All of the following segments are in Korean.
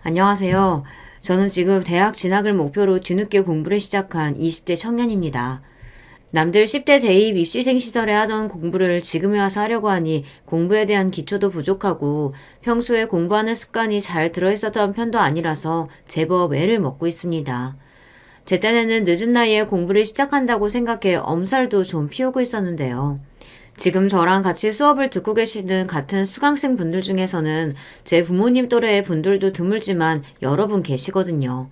안녕하세요. 저는 지금 대학 진학을 목표로 뒤늦게 공부를 시작한 20대 청년입니다. 남들 10대 대입 입시생 시절에 하던 공부를 지금에 와서 하려고 하니 공부에 대한 기초도 부족하고 평소에 공부하는 습관이 잘 들어있었던 편도 아니라서 제법 애를 먹고 있습니다. 제 딴에는 늦은 나이에 공부를 시작한다고 생각해 엄살도 좀 피우고 있었는데요. 지금 저랑 같이 수업을 듣고 계시는 같은 수강생 분들 중에서는 제 부모님 또래의 분들도 드물지만 여러 분 계시거든요.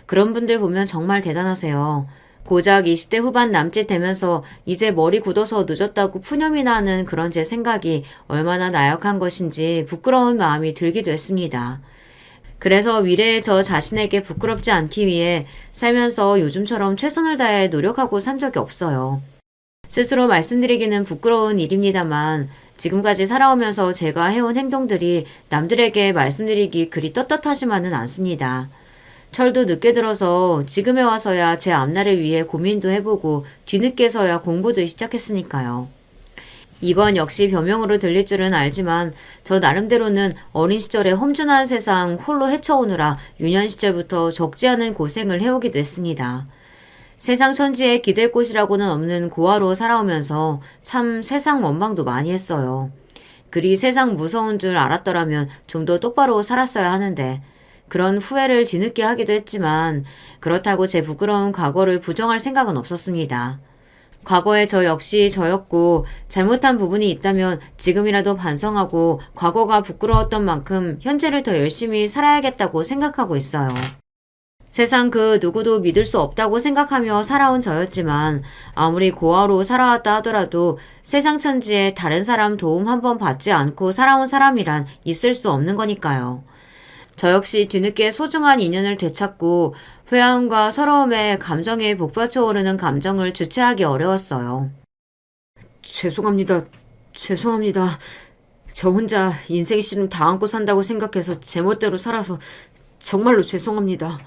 그런 분들 보면 정말 대단하세요. 고작 20대 후반 남짓 되면서 이제 머리 굳어서 늦었다고 푸념이나 하는 그런 제 생각이 얼마나 나약한 것인지 부끄러운 마음이 들기도 했습니다. 그래서 미래의 저 자신에게 부끄럽지 않기 위해 살면서 요즘처럼 최선을 다해 노력하고 산 적이 없어요. 스스로 말씀드리기는 부끄러운 일입니다만 지금까지 살아오면서 제가 해온 행동들이 남들에게 말씀드리기 그리 떳떳하지만은 않습니다. 철도 늦게 들어서 지금에 와서야 제 앞날을 위해 고민도 해보고 뒤늦게서야 공부도 시작했으니까요. 이건 역시 변명으로 들릴 줄은 알지만 저 나름대로는 어린 시절에 험준한 세상 홀로 헤쳐오느라 유년 시절부터 적지 않은 고생을 해오기도 했습니다. 세상 천지에 기댈 곳이라고는 없는 고아로 살아오면서 참 세상 원망도 많이 했어요. 그리 세상 무서운 줄 알았더라면 좀 더 똑바로 살았어야 하는데 그런 후회를 뒤늦게 하기도 했지만 그렇다고 제 부끄러운 과거를 부정할 생각은 없었습니다. 과거의 저 역시 저였고 잘못한 부분이 있다면 지금이라도 반성하고 과거가 부끄러웠던 만큼 현재를 더 열심히 살아야겠다고 생각하고 있어요. 세상 그 누구도 믿을 수 없다고 생각하며 살아온 저였지만 아무리 고아로 살아왔다 하더라도 세상 천지에 다른 사람 도움 한 번 받지 않고 살아온 사람이란 있을 수 없는 거니까요. 저 역시 뒤늦게 소중한 인연을 되찾고 회한과 서러움에 감정에 복받쳐 오르는 감정을 주체하기 어려웠어요. 죄송합니다. 죄송합니다. 저 혼자 인생 씨름 다 안고 산다고 생각해서 제멋대로 살아서 정말로 죄송합니다.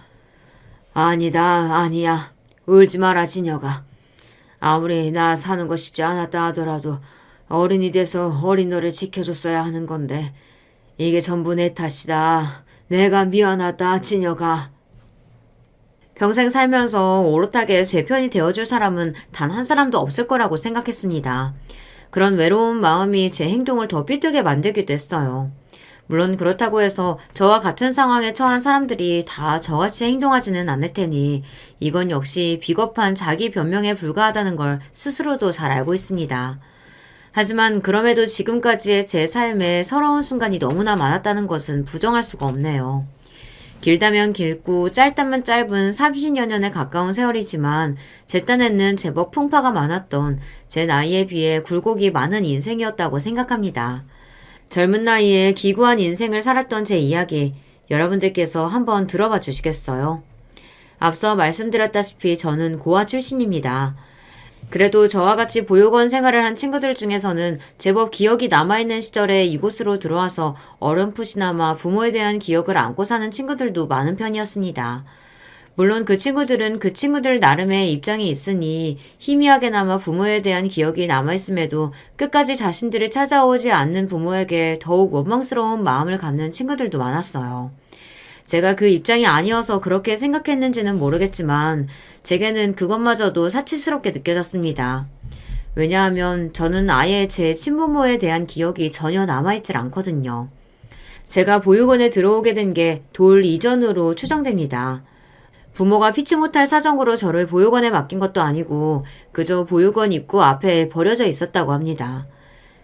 아니다, 아니야. 울지 마라, 진여가. 아무리 나 사는 거 쉽지 않았다 하더라도 어른이 돼서 어린 너를 지켜줬어야 하는 건데 이게 전부 내 탓이다. 내가 미안하다, 진여가. 평생 살면서 오롯하게 제 편이 되어줄 사람은 단 한 사람도 없을 거라고 생각했습니다. 그런 외로운 마음이 제 행동을 더 삐뚤게 만들기도 했어요. 물론 그렇다고 해서 저와 같은 상황에 처한 사람들이 다 저같이 행동하지는 않을 테니 이건 역시 비겁한 자기 변명에 불과하다는 걸 스스로도 잘 알고 있습니다. 하지만 그럼에도 지금까지의 제 삶에 서러운 순간이 너무나 많았다는 것은 부정할 수가 없네요. 길다면 길고 짧다면 짧은 30여 년에 가까운 세월이지만 제 딴에는 제법 풍파가 많았던 제 나이에 비해 굴곡이 많은 인생이었다고 생각합니다. 젊은 나이에 기구한 인생을 살았던 제 이야기 여러분들께서 한번 들어봐 주시겠어요? 앞서 말씀드렸다시피 저는 고아 출신입니다. 그래도 저와 같이 보육원 생활을 한 친구들 중에서는 제법 기억이 남아있는 시절에 이곳으로 들어와서 어렴풋이나마 부모에 대한 기억을 안고 사는 친구들도 많은 편이었습니다. 물론 그 친구들은 그 친구들 나름의 입장이 있으니 희미하게나마 부모에 대한 기억이 남아있음에도 끝까지 자신들이 찾아오지 않는 부모에게 더욱 원망스러운 마음을 갖는 친구들도 많았어요. 제가 그 입장이 아니어서 그렇게 생각했는지는 모르겠지만 제게는 그것마저도 사치스럽게 느껴졌습니다. 왜냐하면 저는 아예 제 친부모에 대한 기억이 전혀 남아있질 않거든요. 제가 보육원에 들어오게 된 게 돌 이전으로 추정됩니다. 부모가 피치 못할 사정으로 저를 보육원에 맡긴 것도 아니고 그저 보육원 입구 앞에 버려져 있었다고 합니다.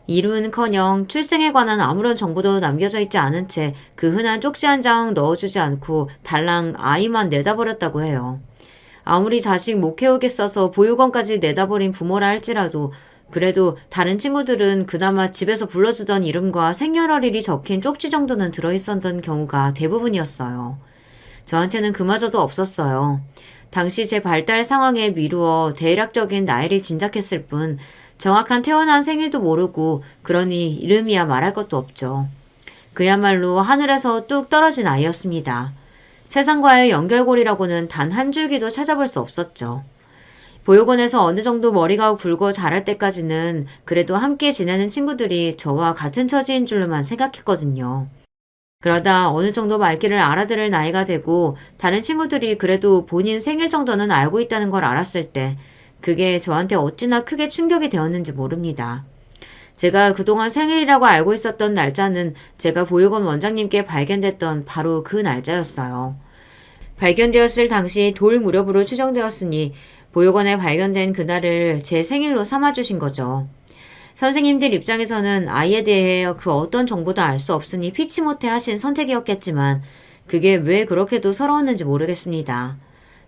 이름은커녕 출생에 관한 아무런 정보도 남겨져 있지 않은 채 그 흔한 쪽지 한 장 넣어주지 않고 달랑 아이만 내다버렸다고 해요. 아무리 자식 못 키우겠어서 보육원까지 내다버린 부모라 할지라도 그래도 다른 친구들은 그나마 집에서 불러주던 이름과 생년월일이 적힌 쪽지 정도는 들어있었던 경우가 대부분이었어요. 저한테는 그마저도 없었어요. 당시 제 발달 상황에 미루어 대략적인 나이를 짐작했을 뿐 정확한 태어난 생일도 모르고 그러니 이름이야 말할 것도 없죠. 그야말로 하늘에서 뚝 떨어진 아이였습니다. 세상과의 연결고리라고는 단 한 줄기도 찾아볼 수 없었죠. 보육원에서 어느 정도 머리가 굵어 자랄 때까지는 그래도 함께 지내는 친구들이 저와 같은 처지인 줄로만 생각했거든요. 그러다 어느 정도 말귀를 알아들을 나이가 되고 다른 친구들이 그래도 본인 생일 정도는 알고 있다는 걸 알았을 때 그게 저한테 어찌나 크게 충격이 되었는지 모릅니다. 제가 그동안 생일이라고 알고 있었던 날짜는 제가 보육원 원장님께 발견됐던 바로 그 날짜였어요. 발견되었을 당시 돌 무렵으로 추정되었으니 보육원에 발견된 그날을 제 생일로 삼아주신 거죠. 선생님들 입장에서는 아이에 대해 그 어떤 정보도 알 수 없으니 피치 못해 하신 선택이었겠지만 그게 왜 그렇게도 서러웠는지 모르겠습니다.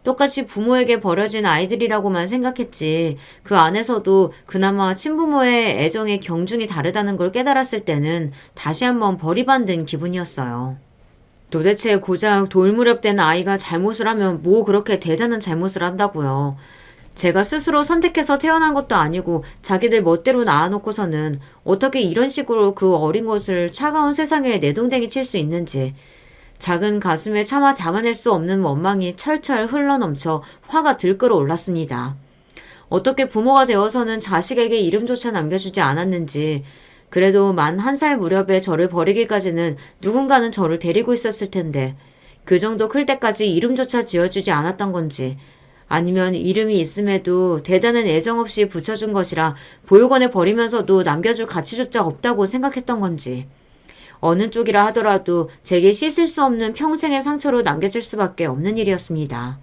똑같이 부모에게 버려진 아이들이라고만 생각했지 그 안에서도 그나마 친부모의 애정의 경중이 다르다는 걸 깨달았을 때는 다시 한번 버리받는 기분이었어요. 도대체 고작 돌무렵된 아이가 잘못을 하면 뭐 그렇게 대단한 잘못을 한다고요. 제가 스스로 선택해서 태어난 것도 아니고 자기들 멋대로 낳아놓고서는 어떻게 이런 식으로 그 어린 것을 차가운 세상에 내동댕이 칠 수 있는지 작은 가슴에 차마 담아낼 수 없는 원망이 철철 흘러넘쳐 화가 들끓어 올랐습니다. 어떻게 부모가 되어서는 자식에게 이름조차 남겨주지 않았는지 그래도 만 1살 무렵에 저를 버리기까지는 누군가는 저를 데리고 있었을 텐데 그 정도 클 때까지 이름조차 지어주지 않았던 건지 아니면 이름이 있음에도 대단한 애정 없이 붙여준 것이라 보육원에 버리면서도 남겨줄 가치조차 없다고 생각했던 건지 어느 쪽이라 하더라도 제게 씻을 수 없는 평생의 상처로 남겨질 수밖에 없는 일이었습니다.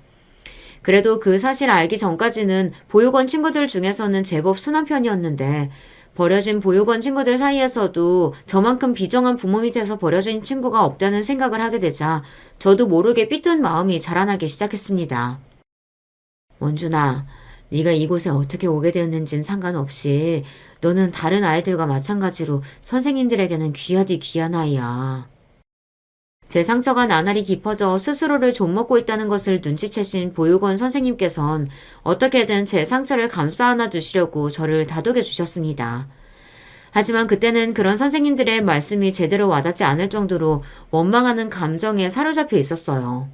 그래도 그 사실 알기 전까지는 보육원 친구들 중에서는 제법 순한 편이었는데 버려진 보육원 친구들 사이에서도 저만큼 비정한 부모 밑에서 버려진 친구가 없다는 생각을 하게 되자 저도 모르게 삐뚤 마음이 자라나기 시작했습니다. 원준아, 네가 이곳에 어떻게 오게 되었는진 상관없이 너는 다른 아이들과 마찬가지로 선생님들에게는 귀하디 귀한 아이야. 제 상처가 나날이 깊어져 스스로를 좀먹고 있다는 것을 눈치채신 보육원 선생님께선 어떻게든 제 상처를 감싸 안아 주시려고 저를 다독여 주셨습니다. 하지만 그때는 그런 선생님들의 말씀이 제대로 와닿지 않을 정도로 원망하는 감정에 사로잡혀 있었어요.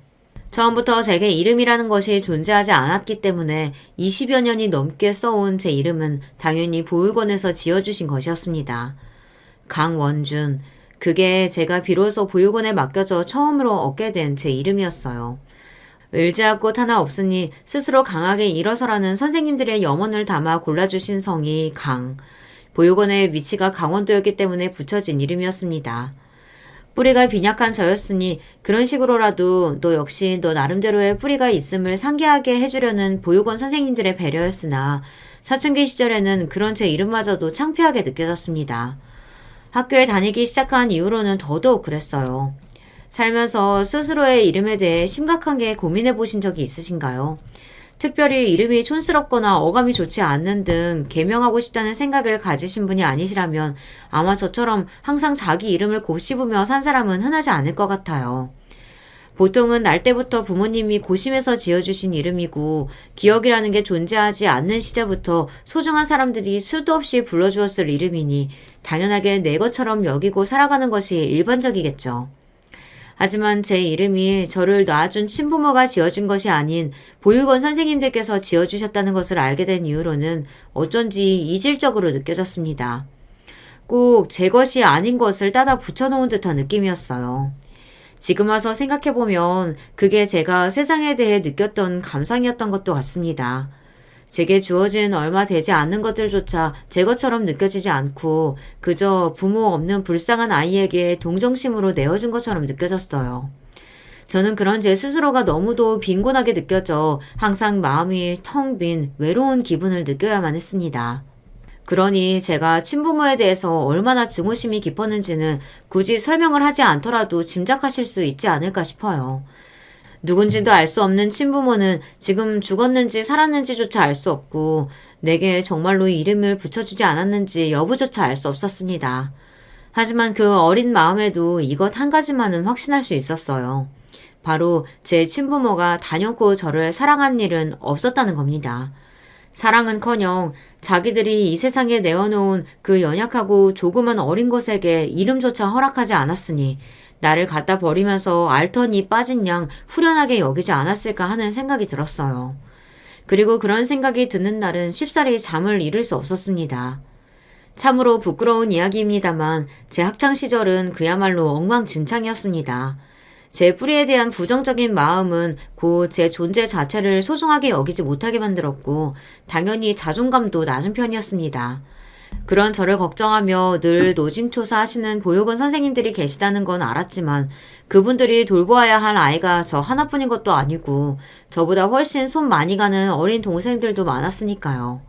처음부터 제게 이름이라는 것이 존재하지 않았기 때문에 20여 년이 넘게 써온 제 이름은 당연히 보육원에서 지어주신 것이었습니다. 강원준. 그게 제가 비로소 보육원에 맡겨져 처음으로 얻게 된 제 이름이었어요. 을지할 곳 하나 없으니 스스로 강하게 일어서라는 선생님들의 염원을 담아 골라주신 성이 강. 보육원의 위치가 강원도였기 때문에 붙여진 이름이었습니다. 뿌리가 빈약한 저였으니 그런 식으로라도 너 역시 너 나름대로의 뿌리가 있음을 상기하게 해주려는 보육원 선생님들의 배려였으나 사춘기 시절에는 그런 제 이름마저도 창피하게 느껴졌습니다. 학교에 다니기 시작한 이후로는 더더욱 그랬어요. 살면서 스스로의 이름에 대해 심각하게 고민해 보신 적이 있으신가요? 특별히 이름이 촌스럽거나 어감이 좋지 않는 등 개명하고 싶다는 생각을 가지신 분이 아니시라면 아마 저처럼 항상 자기 이름을 곱씹으며 산 사람은 흔하지 않을 것 같아요. 보통은 날 때부터 부모님이 고심해서 지어주신 이름이고 기억이라는 게 존재하지 않는 시절부터 소중한 사람들이 수도 없이 불러주었을 이름이니 당연하게 내 것처럼 여기고 살아가는 것이 일반적이겠죠. 하지만 제 이름이 저를 낳아준 친부모가 지어준 것이 아닌 보육원 선생님들께서 지어주셨다는 것을 알게 된 이후로는 어쩐지 이질적으로 느껴졌습니다. 꼭 제 것이 아닌 것을 따다 붙여놓은 듯한 느낌이었어요. 지금 와서 생각해보면 그게 제가 세상에 대해 느꼈던 감상이었던 것도 같습니다. 제게 주어진 얼마 되지 않는 것들조차 제 것처럼 느껴지지 않고 그저 부모 없는 불쌍한 아이에게 동정심으로 내어준 것처럼 느껴졌어요. 저는 그런 제 스스로가 너무도 빈곤하게 느껴져 항상 마음이 텅 빈 외로운 기분을 느껴야만 했습니다. 그러니 제가 친부모에 대해서 얼마나 증오심이 깊었는지는 굳이 설명을 하지 않더라도 짐작하실 수 있지 않을까 싶어요. 누군지도 알 수 없는 친부모는 지금 죽었는지 살았는지조차 알 수 없고 내게 정말로 이름을 붙여주지 않았는지 여부조차 알 수 없었습니다. 하지만 그 어린 마음에도 이것 한 가지만은 확신할 수 있었어요. 바로 제 친부모가 단연코 저를 사랑한 일은 없었다는 겁니다. 사랑은커녕 자기들이 이 세상에 내어놓은 그 연약하고 조그만 어린 것에게 이름조차 허락하지 않았으니 나를 갖다 버리면서 알턴이 빠진 양 후련하게 여기지 않았을까 하는 생각이 들었어요. 그리고 그런 생각이 드는 날은 쉽사리 잠을 이룰 수 없었습니다. 참으로 부끄러운 이야기입니다만 제 학창 시절은 그야말로 엉망진창이었습니다. 제 뿌리에 대한 부정적인 마음은 곧 제 존재 자체를 소중하게 여기지 못하게 만들었고 당연히 자존감도 낮은 편이었습니다. 그런 저를 걱정하며 늘 노심초사 하시는 보육원 선생님들이 계시다는 건 알았지만 그분들이 돌보아야 할 아이가 저 하나뿐인 것도 아니고 저보다 훨씬 손 많이 가는 어린 동생들도 많았으니까요.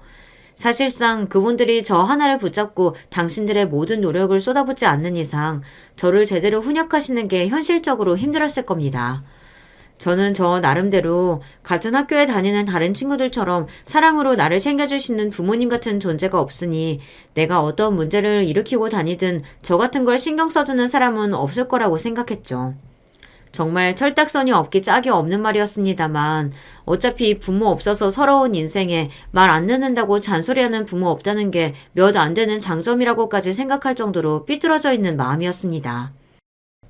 사실상 그분들이 저 하나를 붙잡고 당신들의 모든 노력을 쏟아붓지 않는 이상 저를 제대로 훈육하시는 게 현실적으로 힘들었을 겁니다. 저는 저 나름대로 같은 학교에 다니는 다른 친구들처럼 사랑으로 나를 챙겨주시는 부모님 같은 존재가 없으니 내가 어떤 문제를 일으키고 다니든 저 같은 걸 신경 써주는 사람은 없을 거라고 생각했죠. 정말 철딱선이 없기 짝이 없는 말이었습니다만 어차피 부모 없어서 서러운 인생에 말 안 듣는다고 잔소리하는 부모 없다는 게 몇 안 되는 장점이라고까지 생각할 정도로 삐뚤어져 있는 마음이었습니다.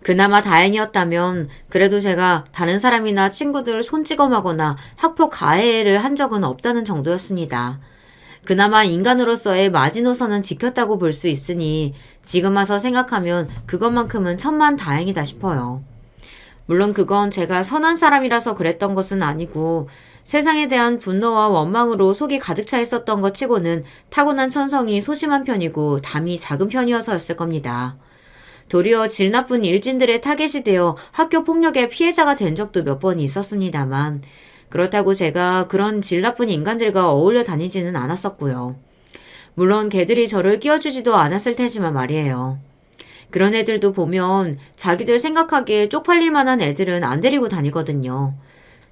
그나마 다행이었다면 그래도 제가 다른 사람이나 친구들 손찌검하거나 학폭 가해를 한 적은 없다는 정도였습니다. 그나마 인간으로서의 마지노선은 지켰다고 볼 수 있으니 지금 와서 생각하면 그것만큼은 천만다행이다 싶어요. 물론 그건 제가 선한 사람이라서 그랬던 것은 아니고 세상에 대한 분노와 원망으로 속이 가득 차 있었던 것 치고는 타고난 천성이 소심한 편이고 담이 작은 편이어서였을 겁니다. 도리어 질 나쁜 일진들의 타겟이 되어 학교 폭력의 피해자가 된 적도 몇 번 있었습니다만 그렇다고 제가 그런 질 나쁜 인간들과 어울려 다니지는 않았었고요. 물론 걔들이 저를 끼워주지도 않았을 테지만 말이에요. 그런 애들도 보면 자기들 생각하기에 쪽팔릴 만한 애들은 안 데리고 다니거든요.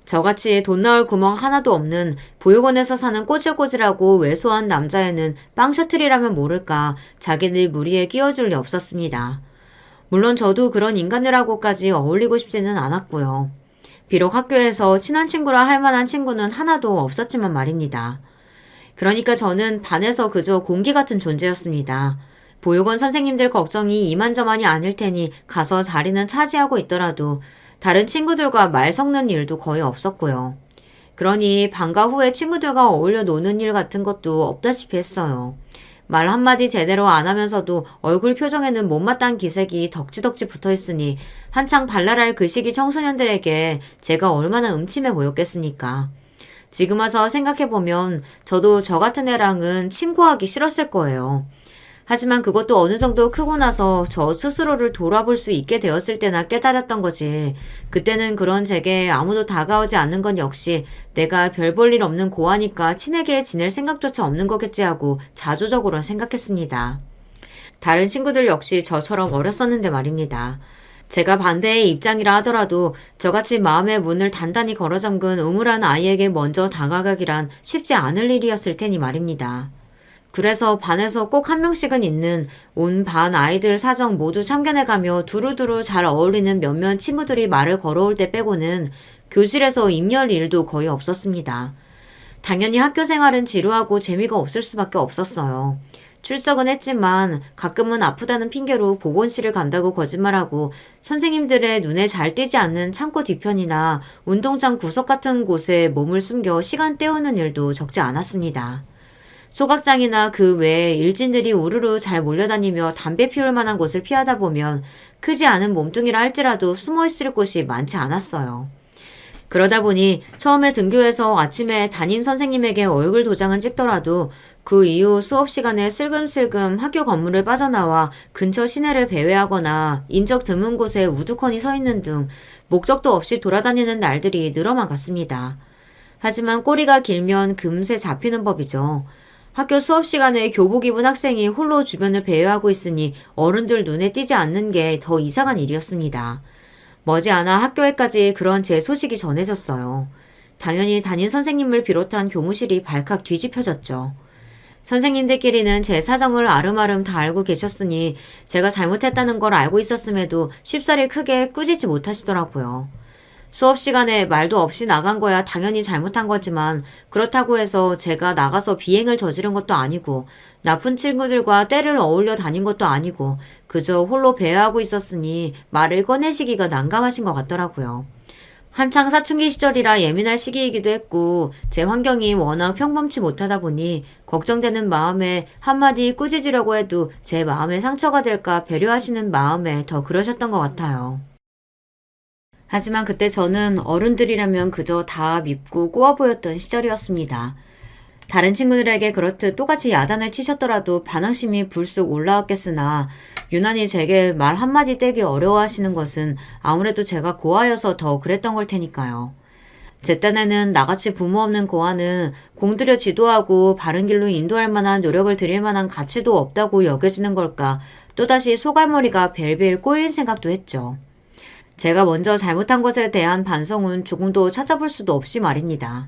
저같이 돈 나올 구멍 하나도 없는 보육원에서 사는 꼬질꼬질하고 왜소한 남자애는 빵셔틀이라면 모를까 자기들 무리에 끼워줄 리 없었습니다. 물론 저도 그런 인간들하고까지 어울리고 싶지는 않았고요. 비록 학교에서 친한 친구라 할 만한 친구는 하나도 없었지만 말입니다. 그러니까 저는 반에서 그저 공기 같은 존재였습니다. 보육원 선생님들 걱정이 이만저만이 아닐 테니 가서 자리는 차지하고 있더라도 다른 친구들과 말 섞는 일도 거의 없었고요. 그러니 방과 후에 친구들과 어울려 노는 일 같은 것도 없다시피 했어요. 말 한마디 제대로 안 하면서도 얼굴 표정에는 못마땅한 기색이 덕지덕지 붙어있으니 한창 발랄할 그 시기 청소년들에게 제가 얼마나 음침해 보였겠습니까? 지금 와서 생각해보면 저도 저 같은 애랑은 친구하기 싫었을 거예요. 하지만 그것도 어느 정도 크고 나서 저 스스로를 돌아볼 수 있게 되었을 때나 깨달았던 거지. 그때는 그런 제게 아무도 다가오지 않는 건 역시 내가 별 볼 일 없는 고아니까 친하게 지낼 생각조차 없는 거겠지 하고 자조적으로 생각했습니다. 다른 친구들 역시 저처럼 어렸었는데 말입니다. 제가 반대의 입장이라 하더라도 저같이 마음의 문을 단단히 걸어 잠근 우물한 아이에게 먼저 다가가기란 쉽지 않을 일이었을 테니 말입니다. 그래서 반에서 꼭 한 명씩은 있는 온 반 아이들 사정 모두 참견해가며 두루두루 잘 어울리는 몇몇 친구들이 말을 걸어올 때 빼고는 교실에서 입 열 일도 거의 없었습니다. 당연히 학교 생활은 지루하고 재미가 없을 수밖에 없었어요. 출석은 했지만 가끔은 아프다는 핑계로 보건실을 간다고 거짓말하고 선생님들의 눈에 잘 띄지 않는 창고 뒤편이나 운동장 구석 같은 곳에 몸을 숨겨 시간 때우는 일도 적지 않았습니다. 소각장이나 그 외에 일진들이 우르르 잘 몰려다니며 담배 피울 만한 곳을 피하다 보면 크지 않은 몸뚱이라 할지라도 숨어있을 곳이 많지 않았어요. 그러다 보니 처음에 등교해서 아침에 담임 선생님에게 얼굴 도장은 찍더라도 그 이후 수업 시간에 슬금슬금 학교 건물을 빠져나와 근처 시내를 배회하거나 인적 드문 곳에 우두커니 서 있는 등 목적도 없이 돌아다니는 날들이 늘어만 갔습니다. 하지만 꼬리가 길면 금세 잡히는 법이죠. 학교 수업 시간에 교복 입은 학생이 홀로 주변을 배회하고 있으니 어른들 눈에 띄지 않는 게 더 이상한 일이었습니다. 머지않아 학교에까지 그런 제 소식이 전해졌어요. 당연히 담임 선생님을 비롯한 교무실이 발칵 뒤집혀졌죠. 선생님들끼리는 제 사정을 아름아름 다 알고 계셨으니 제가 잘못했다는 걸 알고 있었음에도 쉽사리 크게 꾸짖지 못하시더라고요. 수업 시간에 말도 없이 나간 거야 당연히 잘못한 거지만 그렇다고 해서 제가 나가서 비행을 저지른 것도 아니고 나쁜 친구들과 때를 어울려 다닌 것도 아니고 그저 홀로 배회하고 있었으니 말을 꺼내시기가 난감하신 것 같더라고요. 한창 사춘기 시절이라 예민할 시기이기도 했고 제 환경이 워낙 평범치 못하다 보니 걱정되는 마음에 한마디 꾸짖으려고 해도 제 마음에 상처가 될까 배려하시는 마음에 더 그러셨던 것 같아요. 하지만 그때 저는 어른들이라면 그저 다 밉고 꼬아 보였던 시절이었습니다. 다른 친구들에게 그렇듯 똑같이 야단을 치셨더라도 반항심이 불쑥 올라왔겠으나 유난히 제게 말 한마디 떼기 어려워하시는 것은 아무래도 제가 고아여서 더 그랬던 걸 테니까요. 제 딴에는 나같이 부모 없는 고아는 공들여 지도하고 바른 길로 인도할 만한 노력을 들일 만한 가치도 없다고 여겨지는 걸까 또다시 소갈머리가 벨벨 꼬일 생각도 했죠. 제가 먼저 잘못한 것에 대한 반성은 조금도 찾아볼 수도 없이 말입니다.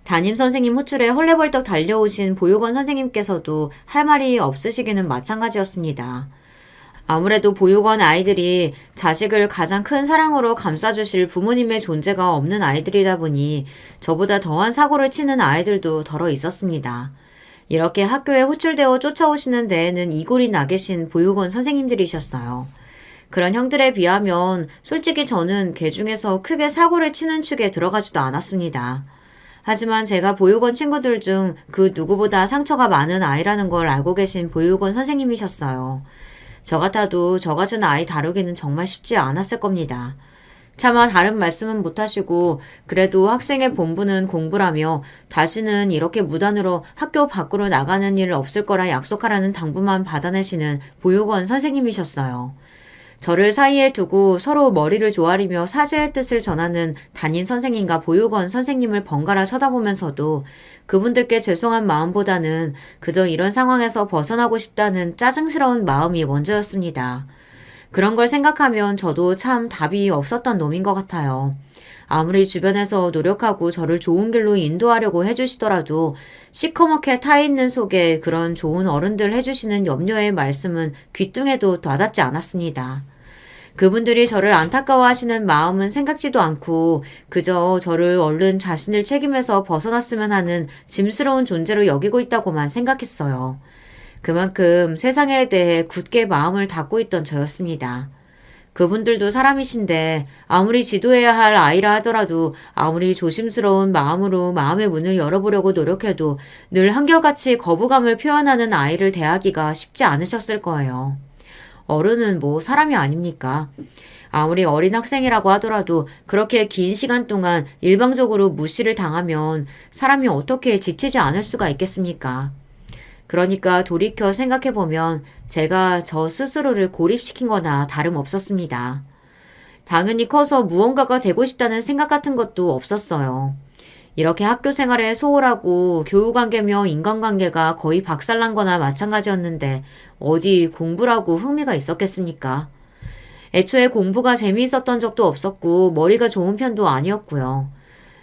담임 선생님 호출에 헐레벌떡 달려오신 보육원 선생님께서도 할 말이 없으시기는 마찬가지였습니다. 아무래도 보육원 아이들이 자식을 가장 큰 사랑으로 감싸주실 부모님의 존재가 없는 아이들이다 보니 저보다 더한 사고를 치는 아이들도 더러 있었습니다. 이렇게 학교에 호출되어 쫓아오시는 데에는 이골이 나 계신 보육원 선생님들이셨어요. 그런 형들에 비하면 솔직히 저는 개 중에서 크게 사고를 치는 축에 들어가지도 않았습니다. 하지만 제가 보육원 친구들 중 그 누구보다 상처가 많은 아이라는 걸 알고 계신 보육원 선생님이셨어요. 저 같아도 저 같은 아이 다루기는 정말 쉽지 않았을 겁니다. 차마 다른 말씀은 못하시고 그래도 학생의 본분은 공부라며 다시는 이렇게 무단으로 학교 밖으로 나가는 일 없을 거라 약속하라는 당부만 받아내시는 보육원 선생님이셨어요. 저를 사이에 두고 서로 머리를 조아리며 사죄의 뜻을 전하는 담임 선생님과 보육원 선생님을 번갈아 쳐다보면서도 그분들께 죄송한 마음보다는 그저 이런 상황에서 벗어나고 싶다는 짜증스러운 마음이 먼저였습니다. 그런 걸 생각하면 저도 참 답이 없었던 놈인 것 같아요. 아무리 주변에서 노력하고 저를 좋은 길로 인도하려고 해주시더라도 시커멓게 타있는 속에 그런 좋은 어른들 해주시는 염려의 말씀은 귓등에도 와닿지 않았습니다. 그분들이 저를 안타까워하시는 마음은 생각지도 않고 그저 저를 얼른 자신을 책임에서 벗어났으면 하는 짐스러운 존재로 여기고 있다고만 생각했어요. 그만큼 세상에 대해 굳게 마음을 닫고 있던 저였습니다. 그분들도 사람이신데 아무리 지도해야 할 아이라 하더라도 아무리 조심스러운 마음으로 마음의 문을 열어보려고 노력해도 늘 한결같이 거부감을 표현하는 아이를 대하기가 쉽지 않으셨을 거예요. 어른은 뭐 사람이 아닙니까? 아무리 어린 학생이라고 하더라도 그렇게 긴 시간 동안 일방적으로 무시를 당하면 사람이 어떻게 지치지 않을 수가 있겠습니까? 그러니까 돌이켜 생각해보면 제가 저 스스로를 고립시킨 거나 다름없었습니다. 당연히 커서 무언가가 되고 싶다는 생각 같은 것도 없었어요. 이렇게 학교 생활에 소홀하고 교우관계며 인간관계가 거의 박살난 거나 마찬가지였는데 어디 공부라고 흥미가 있었겠습니까? 애초에 공부가 재미있었던 적도 없었고 머리가 좋은 편도 아니었고요.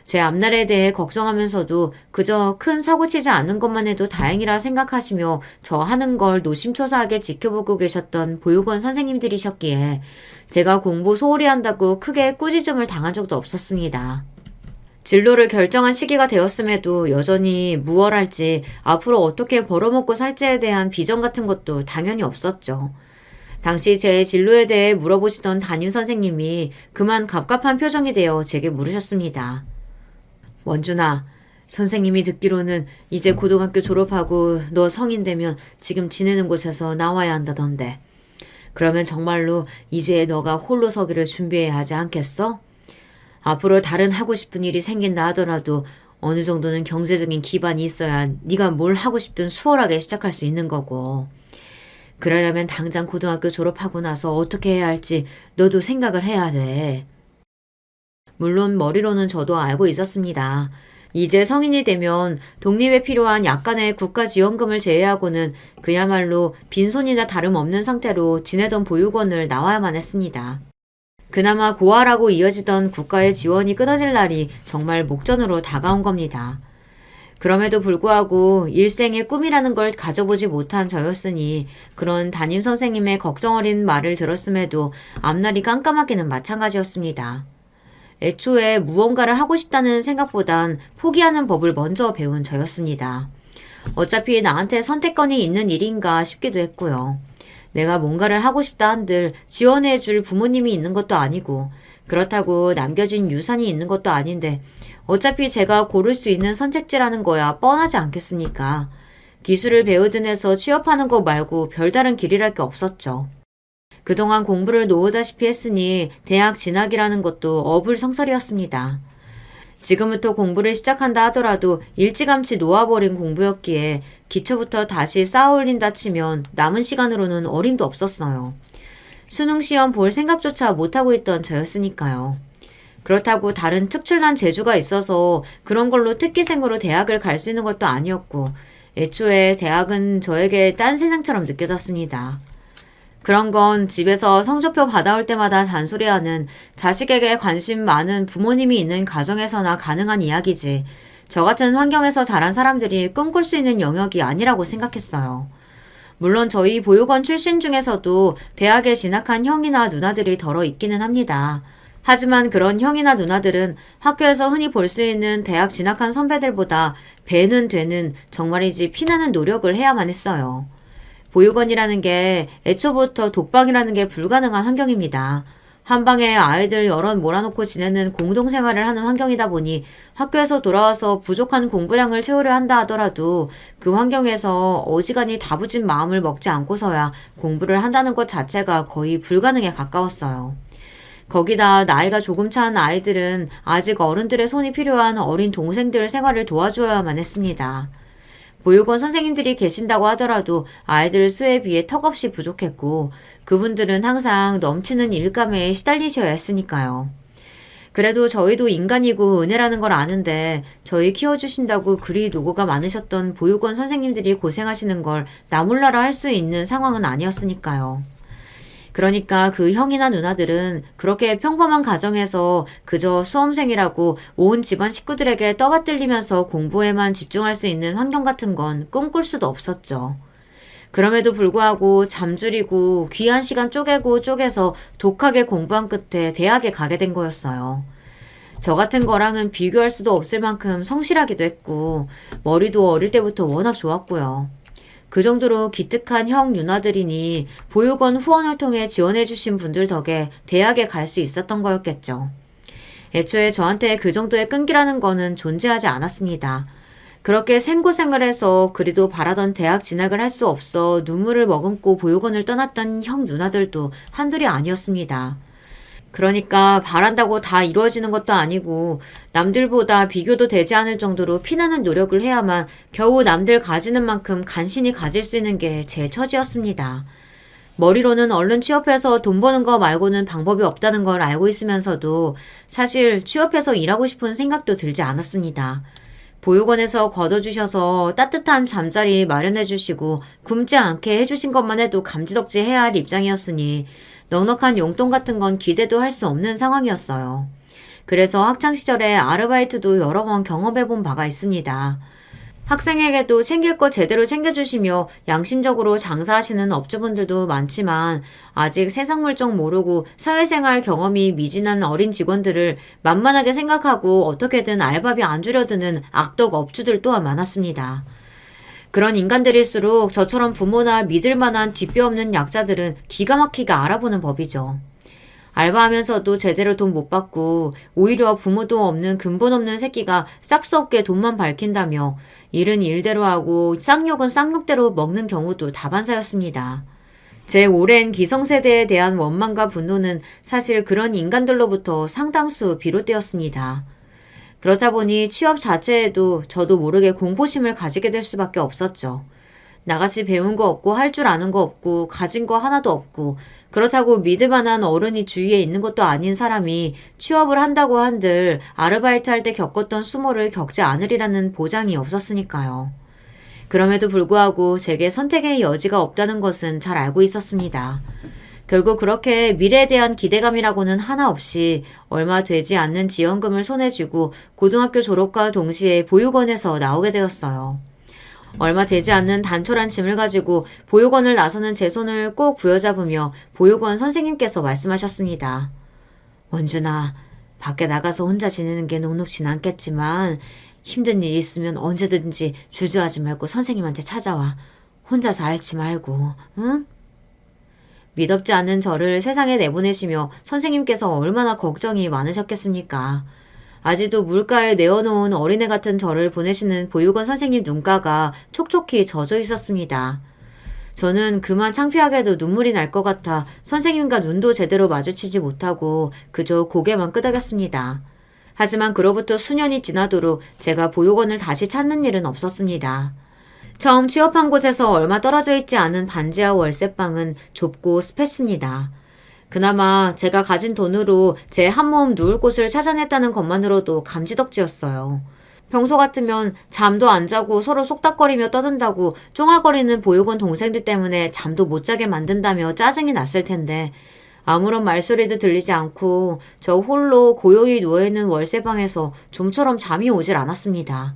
제 앞날에 대해 걱정하면서도 그저 큰 사고치지 않는 것만 해도 다행이라 생각하시며 저 하는 걸 노심초사하게 지켜보고 계셨던 보육원 선생님들이셨기에 제가 공부 소홀히 한다고 크게 꾸짖음을 당한 적도 없었습니다. 진로를 결정한 시기가 되었음에도 여전히 무얼 할지 앞으로 어떻게 벌어먹고 살지에 대한 비전 같은 것도 당연히 없었죠. 당시 제 진로에 대해 물어보시던 담임 선생님이 그만 갑갑한 표정이 되어 제게 물으셨습니다. 원준아, 선생님이 듣기로는 이제 고등학교 졸업하고 너 성인 되면 지금 지내는 곳에서 나와야 한다던데. 그러면 정말로 이제 너가 홀로 서기를 준비해야 하지 않겠어? 앞으로 다른 하고 싶은 일이 생긴다 하더라도 어느 정도는 경제적인 기반이 있어야 네가 뭘 하고 싶든 수월하게 시작할 수 있는 거고. 그러려면 당장 고등학교 졸업하고 나서 어떻게 해야 할지 너도 생각을 해야 돼. 물론 머리로는 저도 알고 있었습니다. 이제 성인이 되면 독립에 필요한 약간의 국가지원금을 제외하고는 그야말로 빈손이나 다름없는 상태로 지내던 보육원을 나와야만 했습니다. 그나마 고아라고 이어지던 국가의 지원이 끊어질 날이 정말 목전으로 다가온 겁니다. 그럼에도 불구하고 일생의 꿈이라는 걸 가져보지 못한 저였으니 그런 담임 선생님의 걱정 어린 말을 들었음에도 앞날이 깜깜하기는 마찬가지였습니다. 애초에 무언가를 하고 싶다는 생각보단 포기하는 법을 먼저 배운 저였습니다. 어차피 나한테 선택권이 있는 일인가 싶기도 했고요. 내가 뭔가를 하고 싶다 한들 지원해줄 부모님이 있는 것도 아니고 그렇다고 남겨진 유산이 있는 것도 아닌데 어차피 제가 고를 수 있는 선택지라는 거야 뻔하지 않겠습니까? 기술을 배우든 해서 취업하는 거 말고 별다른 길이랄 게 없었죠. 그동안 공부를 놓으다시피 했으니 대학 진학이라는 것도 어불성설이었습니다. 지금부터 공부를 시작한다 하더라도 일찌감치 놓아버린 공부였기에 기초부터 다시 쌓아올린다 치면 남은 시간으로는 어림도 없었어요. 수능 시험 볼 생각조차 못하고 있던 저였으니까요. 그렇다고 다른 특출난 재주가 있어서 그런 걸로 특기생으로 대학을 갈 수 있는 것도 아니었고 애초에 대학은 저에게 딴 세상처럼 느껴졌습니다. 그런 건 집에서 성적표 받아올 때마다 잔소리하는 자식에게 관심 많은 부모님이 있는 가정에서나 가능한 이야기지 저 같은 환경에서 자란 사람들이 꿈꿀 수 있는 영역이 아니라고 생각했어요. 물론 저희 보육원 출신 중에서도 대학에 진학한 형이나 누나들이 덜어 있기는 합니다. 하지만 그런 형이나 누나들은 학교에서 흔히 볼 수 있는 대학 진학한 선배들보다 배는 되는 정말이지 피나는 노력을 해야만 했어요. 보육원이라는 게 애초부터 독방이라는 게 불가능한 환경입니다. 한 방에 아이들 여럿 몰아놓고 지내는 공동생활을 하는 환경이다 보니 학교에서 돌아와서 부족한 공부량을 채우려 한다 하더라도 그 환경에서 어지간히 다부진 마음을 먹지 않고서야 공부를 한다는 것 자체가 거의 불가능에 가까웠어요. 거기다 나이가 조금 차는 아이들은 아직 어른들의 손이 필요한 어린 동생들 생활을 도와주어야만 했습니다. 보육원 선생님들이 계신다고 하더라도 아이들 수에 비해 턱없이 부족했고 그분들은 항상 넘치는 일감에 시달리셔야 했으니까요. 그래도 저희도 인간이고 은혜라는 걸 아는데 저희 키워주신다고 그리 노고가 많으셨던 보육원 선생님들이 고생하시는 걸 나 몰라라 할 수 있는 상황은 아니었으니까요. 그러니까 그 형이나 누나들은 그렇게 평범한 가정에서 그저 수험생이라고 온 집안 식구들에게 떠받들리면서 공부에만 집중할 수 있는 환경 같은 건 꿈꿀 수도 없었죠. 그럼에도 불구하고 잠줄이고 귀한 시간 쪼개서 독하게 공부한 끝에 대학에 가게 된 거였어요. 저 같은 거랑은 비교할 수도 없을 만큼 성실하기도 했고 머리도 어릴 때부터 워낙 좋았고요. 그 정도로 기특한 형 누나들이니 보육원 후원을 통해 지원해주신 분들 덕에 대학에 갈 수 있었던 거였겠죠. 애초에 저한테 그 정도의 끈기라는 거는 존재하지 않았습니다. 그렇게 생고생을 해서 그리도 바라던 대학 진학을 할 수 없어 눈물을 머금고 보육원을 떠났던 형 누나들도 한둘이 아니었습니다. 그러니까 바란다고 다 이루어지는 것도 아니고 남들보다 비교도 되지 않을 정도로 피나는 노력을 해야만 겨우 남들 가지는 만큼 간신히 가질 수 있는 게 제 처지였습니다. 머리로는 얼른 취업해서 돈 버는 거 말고는 방법이 없다는 걸 알고 있으면서도 사실 취업해서 일하고 싶은 생각도 들지 않았습니다. 보육원에서 걷어주셔서 따뜻한 잠자리 마련해주시고 굶지 않게 해주신 것만 해도 감지덕지 해야 할 입장이었으니 넉넉한 용돈 같은 건 기대도 할 수 없는 상황이었어요. 그래서 학창시절에 아르바이트도 여러 번 경험해본 바가 있습니다. 학생에게도 챙길 거 제대로 챙겨주시며 양심적으로 장사하시는 업주분들도 많지만 아직 세상 물정 모르고 사회생활 경험이 미진한 어린 직원들을 만만하게 생각하고 어떻게든 알바비 안 주려드는 악덕 업주들 또한 많았습니다. 그런 인간들일수록 저처럼 부모나 믿을 만한 뒷뼈 없는 약자들은 기가 막히게 알아보는 법이죠. 알바하면서도 제대로 돈 못 받고 오히려 부모도 없는 근본 없는 새끼가 싹수 없게 돈만 밝힌다며 일은 일대로 하고 쌍욕은 쌍욕대로 먹는 경우도 다반사였습니다. 제 오랜 기성세대에 대한 원망과 분노는 사실 그런 인간들로부터 상당수 비롯되었습니다. 그렇다 보니 취업 자체에도 저도 모르게 공포심을 가지게 될 수밖에 없었죠. 나같이 배운 거 없고 할 줄 아는 거 없고 가진 거 하나도 없고 그렇다고 믿을 만한 어른이 주위에 있는 것도 아닌 사람이 취업을 한다고 한들 아르바이트 할 때 겪었던 수모를 겪지 않으리라는 보장이 없었으니까요. 그럼에도 불구하고 제게 선택의 여지가 없다는 것은 잘 알고 있었습니다. 결국 그렇게 미래에 대한 기대감이라고는 하나 없이 얼마 되지 않는 지원금을 손에 쥐고 고등학교 졸업과 동시에 보육원에서 나오게 되었어요. 얼마 되지 않는 단촐한 짐을 가지고 보육원을 나서는 제 손을 꼭 부여잡으며 보육원 선생님께서 말씀하셨습니다. 원준아, 밖에 나가서 혼자 지내는 게 녹록진 않겠지만 힘든 일 있으면 언제든지 주저하지 말고 선생님한테 찾아와. 혼자서 앓지 말고, 응? 미덥지 않은 저를 세상에 내보내시며 선생님께서 얼마나 걱정이 많으셨겠습니까? 아직도 물가에 내어놓은 어린애 같은 저를 보내시는 보육원 선생님 눈가가 촉촉히 젖어 있었습니다. 저는 그만 창피하게도 눈물이 날 것 같아 선생님과 눈도 제대로 마주치지 못하고 그저 고개만 끄덕였습니다. 하지만 그로부터 수년이 지나도록 제가 보육원을 다시 찾는 일은 없었습니다. 처음 취업한 곳에서 얼마 떨어져 있지 않은 반지하 월세방은 좁고 습했습니다. 그나마 제가 가진 돈으로 제 한몸 누울 곳을 찾아냈다는 것만으로도 감지덕지였어요. 평소 같으면 잠도 안 자고 서로 속닥거리며 떠든다고 쫑알거리는 보육원 동생들 때문에 잠도 못 자게 만든다며 짜증이 났을 텐데 아무런 말소리도 들리지 않고 저 홀로 고요히 누워있는 월세방에서 좀처럼 잠이 오질 않았습니다.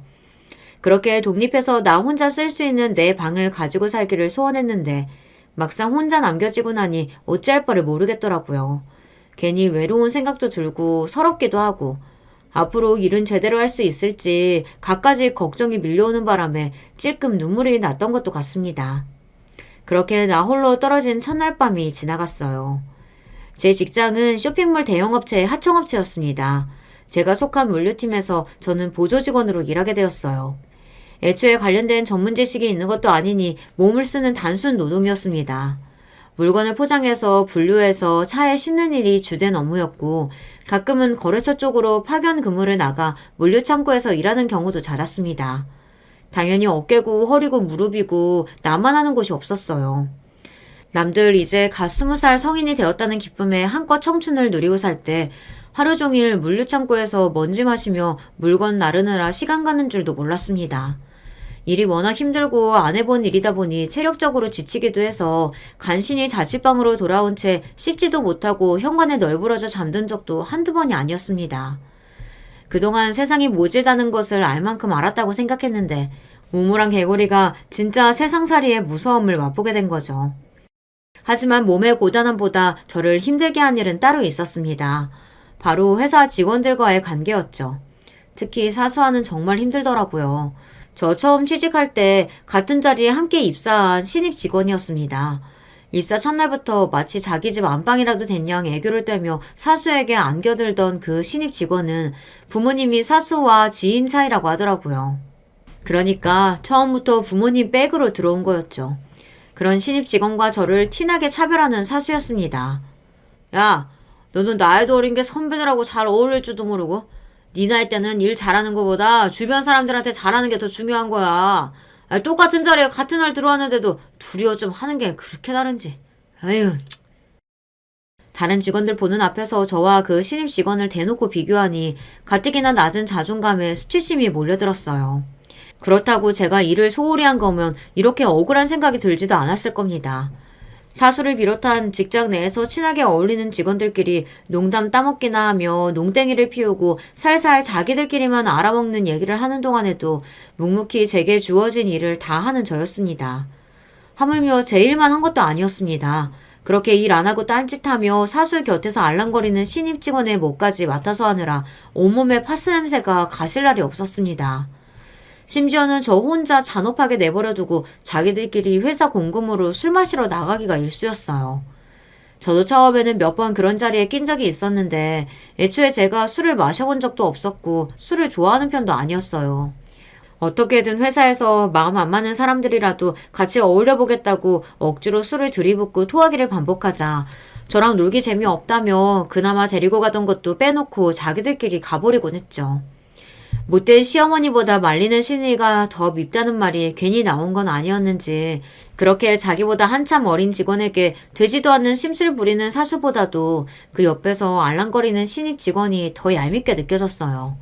그렇게 독립해서 나 혼자 쓸 수 있는 내 방을 가지고 살기를 소원했는데 막상 혼자 남겨지고 나니 어찌할 바를 모르겠더라고요. 괜히 외로운 생각도 들고 서럽기도 하고 앞으로 일은 제대로 할 수 있을지 갖가지 걱정이 밀려오는 바람에 찔끔 눈물이 났던 것도 같습니다. 그렇게 나 홀로 떨어진 첫날 밤이 지나갔어요. 제 직장은 쇼핑몰 대형업체의 하청업체였습니다. 제가 속한 물류팀에서 저는 보조직원으로 일하게 되었어요. 애초에 관련된 전문 지식이 있는 것도 아니니 몸을 쓰는 단순 노동이었습니다. 물건을 포장해서 분류해서 차에 싣는 일이 주된 업무였고 가끔은 거래처 쪽으로 파견 근무를 나가 물류창고에서 일하는 경우도 잦았습니다. 당연히 어깨고 허리고 무릎이고 나만 하는 곳이 없었어요. 남들 이제 갓 20살 성인이 되었다는 기쁨에 한껏 청춘을 누리고 살 때 하루 종일 물류창고에서 먼지 마시며 물건 나르느라 시간 가는 줄도 몰랐습니다. 일이 워낙 힘들고 안 해본 일이다 보니 체력적으로 지치기도 해서 간신히 자취방으로 돌아온 채 씻지도 못하고 현관에 널브러져 잠든 적도 한두 번이 아니었습니다. 그동안 세상이 모질다는 것을 알 만큼 알았다고 생각했는데 우물한 개구리가 진짜 세상살이의 무서움을 맛보게 된 거죠. 하지만 몸의 고단함보다 저를 힘들게 한 일은 따로 있었습니다. 바로 회사 직원들과의 관계였죠. 특히 사수하는 정말 힘들더라고요. 저 처음 취직할 때 같은 자리에 함께 입사한 신입 직원이었습니다. 입사 첫날부터 마치 자기 집 안방이라도 된 양 애교를 떨며 사수에게 안겨들던 그 신입 직원은 부모님이 사수와 지인 사이라고 하더라고요. 그러니까 처음부터 부모님 백으로 들어온 거였죠. 그런 신입 직원과 저를 티나게 차별하는 사수였습니다. 야, 너는 나이도 어린 게 선배들하고 잘 어울릴 줄도 모르고 네 나이 때는 일 잘하는 것보다 주변 사람들한테 잘하는 게 더 중요한 거야. 똑같은 자리에 같은 날 들어왔는데도 둘이 어쩜 하는 게 그렇게 다른지. 아유. 다른 직원들 보는 앞에서 저와 그 신입 직원을 대놓고 비교하니 가뜩이나 낮은 자존감에 수치심이 몰려들었어요. 그렇다고 제가 일을 소홀히 한 거면 이렇게 억울한 생각이 들지도 않았을 겁니다. 사수를 비롯한 직장 내에서 친하게 어울리는 직원들끼리 농담 따먹기나 하며 농땡이를 피우고 살살 자기들끼리만 알아먹는 얘기를 하는 동안에도 묵묵히 제게 주어진 일을 다 하는 저였습니다. 하물며 제 일만 한 것도 아니었습니다. 그렇게 일 안 하고 딴짓하며 사수 곁에서 알랑거리는 신입 직원의 목까지 맡아서 하느라 온몸에 파스 냄새가 가실 날이 없었습니다. 심지어는 저 혼자 잔업하게 내버려두고 자기들끼리 회사 공금으로 술 마시러 나가기가 일쑤였어요. 저도 처음에는 몇 번 그런 자리에 낀 적이 있었는데 애초에 제가 술을 마셔본 적도 없었고 술을 좋아하는 편도 아니었어요. 어떻게든 회사에서 마음 안 맞는 사람들이라도 같이 어울려보겠다고 억지로 술을 들이붓고 토하기를 반복하자 저랑 놀기 재미없다며 그나마 데리고 가던 것도 빼놓고 자기들끼리 가버리곤 했죠. 못된 시어머니보다 말리는 시누이가 더 밉다는 말이 괜히 나온 건 아니었는지 그렇게 자기보다 한참 어린 직원에게 되지도 않는 심술 부리는 사수보다도 그 옆에서 알랑거리는 신입 직원이 더 얄밉게 느껴졌어요.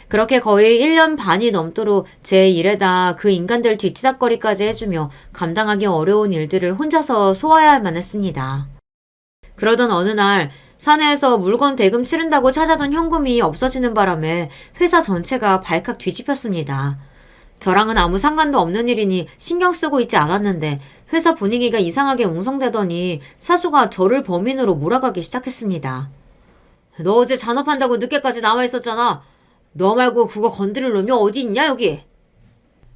그렇게 거의 1년 반이 넘도록 제 일에다 그 인간들 뒤치다거리까지 해주며 감당하기 어려운 일들을 혼자서 소화해야만 했습니다. 그러던 어느 날 사내에서 물건 대금 치른다고 찾아둔 현금이 없어지는 바람에 회사 전체가 발칵 뒤집혔습니다. 저랑은 아무 상관도 없는 일이니 신경 쓰고 있지 않았는데 회사 분위기가 이상하게 웅성대더니 사수가 저를 범인으로 몰아가기 시작했습니다. 너 어제 잔업한다고 늦게까지 나와 있었잖아. 너 말고 그거 건드릴 놈이 어디 있냐 여기.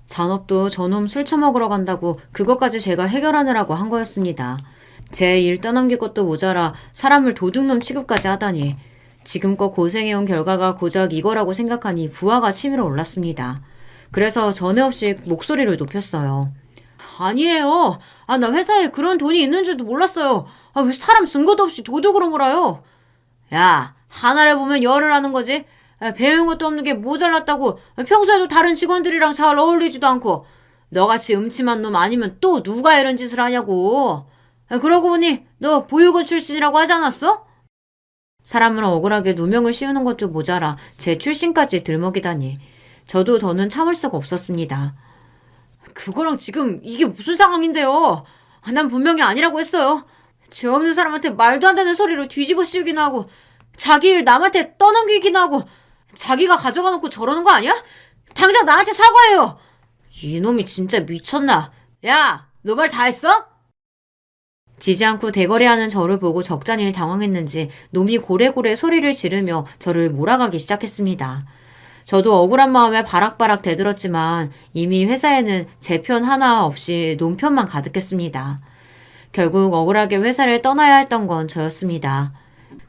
잔업도 저놈 술 처먹으러 간다고 그것까지 제가 해결하느라고 한 거였습니다. 제 일 떠넘길 것도 모자라 사람을 도둑놈 취급까지 하다니. 지금껏 고생해온 결과가 고작 이거라고 생각하니 부하가 치밀어 올랐습니다. 그래서 전에 없이 목소리를 높였어요. 아니에요. 나 회사에 그런 돈이 있는 줄도 몰랐어요. 왜 사람 증거도 없이 도둑으로 몰아요? 야, 하나를 보면 열을 하는 거지. 배운 것도 없는 게 모자랐다고. 평소에도 다른 직원들이랑 잘 어울리지도 않고. 너같이 음침한 놈 아니면 또 누가 이런 짓을 하냐고. 그러고 보니 너 보육원 출신이라고 하지 않았어? 사람을 억울하게 누명을 씌우는 것 좀 모자라 제 출신까지 들먹이다니. 저도 더는 참을 수가 없었습니다. 그거랑 지금 이게 무슨 상황인데요? 난 분명히 아니라고 했어요. 죄 없는 사람한테 말도 안 되는 소리로 뒤집어 씌우기나 하고 자기 일 남한테 떠넘기기나 하고 자기가 가져가 놓고 저러는 거 아니야? 당장 나한테 사과해요. 이놈이 진짜 미쳤나? 야, 너 말 다 했어? 지지 않고 대거래하는 저를 보고 적잖이 당황했는지 놈이 고래고래 소리를 지르며 저를 몰아가기 시작했습니다. 저도 억울한 마음에 바락바락 대들었지만 이미 회사에는 제 편 하나 없이 놈 편만 가득했습니다. 결국 억울하게 회사를 떠나야 했던 건 저였습니다.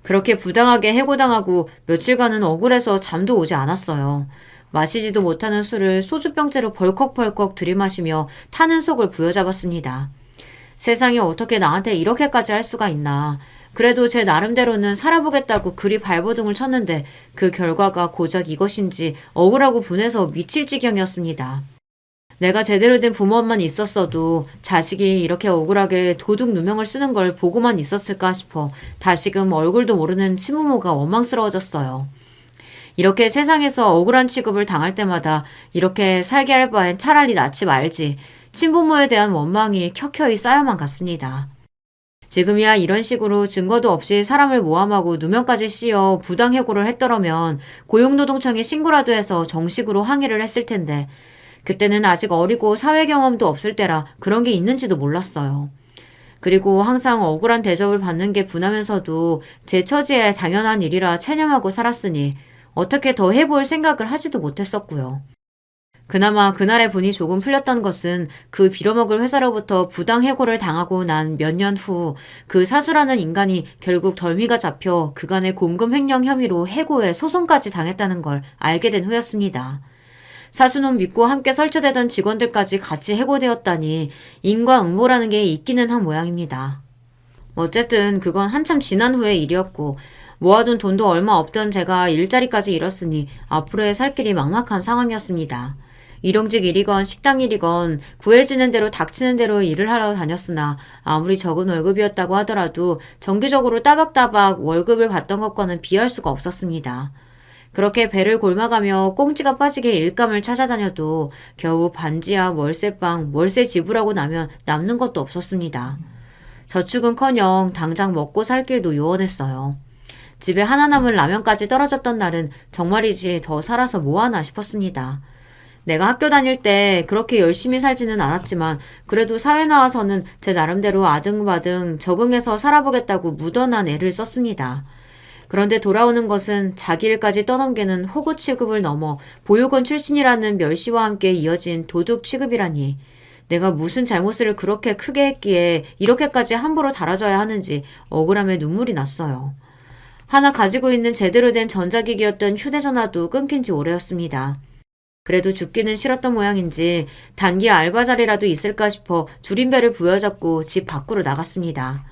그렇게 부당하게 해고당하고 며칠간은 억울해서 잠도 오지 않았어요. 마시지도 못하는 술을 소주병째로 벌컥벌컥 들이마시며 타는 속을 부여잡았습니다. 세상에 어떻게 나한테 이렇게까지 할 수가 있나. 그래도 제 나름대로는 살아보겠다고 그리 발버둥을 쳤는데 그 결과가 고작 이것인지 억울하고 분해서 미칠 지경이었습니다. 내가 제대로 된 부모만 있었어도 자식이 이렇게 억울하게 도둑 누명을 쓰는 걸 보고만 있었을까 싶어 다시금 얼굴도 모르는 친부모가 원망스러워졌어요. 이렇게 세상에서 억울한 취급을 당할 때마다 이렇게 살게 할 바엔 차라리 낳지 말지 친부모에 대한 원망이 켜켜이 쌓여만 갔습니다. 지금이야 이런 식으로 증거도 없이 사람을 모함하고 누명까지 씌워 부당해고를 했더라면 고용노동청에 신고라도 해서 정식으로 항의를 했을 텐데 그때는 아직 어리고 사회 경험도 없을 때라 그런 게 있는지도 몰랐어요. 그리고 항상 억울한 대접을 받는 게 분하면서도 제 처지에 당연한 일이라 체념하고 살았으니 어떻게 더 해볼 생각을 하지도 못했었고요. 그나마 그날의 분이 조금 풀렸던 것은 그 빌어먹을 회사로부터 부당해고를 당하고 난 몇 년 후 그 사수라는 인간이 결국 덜미가 잡혀 그간의 공금 횡령 혐의로 해고에 소송까지 당했다는 걸 알게 된 후였습니다. 사수놈 믿고 함께 설치되던 직원들까지 같이 해고되었다니 인과응보라는 게 있기는 한 모양입니다. 어쨌든 그건 한참 지난 후의 일이었고 모아둔 돈도 얼마 없던 제가 일자리까지 잃었으니 앞으로의 살 길이 막막한 상황이었습니다. 일용직 일이건 식당 일이건 구해지는 대로 닥치는 대로 일을 하러 다녔으나 아무리 적은 월급이었다고 하더라도 정기적으로 따박따박 월급을 받던 것과는 비할 수가 없었습니다. 그렇게 배를 골마가며 꽁지가 빠지게 일감을 찾아다녀도 겨우 반지하 월세방, 월세 지불하고 나면 남는 것도 없었습니다. 저축은커녕 당장 먹고 살 길도 요원했어요. 집에 하나 남은 라면까지 떨어졌던 날은 정말이지 더 살아서 뭐하나 싶었습니다. 내가 학교 다닐 때 그렇게 열심히 살지는 않았지만 그래도 사회 나와서는 제 나름대로 아등바등 적응해서 살아보겠다고 무던한 애를 썼습니다. 그런데 돌아오는 것은 자기 일까지 떠넘기는 호구 취급을 넘어 보육원 출신이라는 멸시와 함께 이어진 도둑 취급이라니 내가 무슨 잘못을 그렇게 크게 했기에 이렇게까지 함부로 달아줘야 하는지 억울함에 눈물이 났어요. 하나 가지고 있는 제대로 된 전자기기였던 휴대전화도 끊긴 지 오래였습니다. 그래도 죽기는 싫었던 모양인지 단기 알바 자리라도 있을까 싶어 줄임배를 부여잡고 집 밖으로 나갔습니다.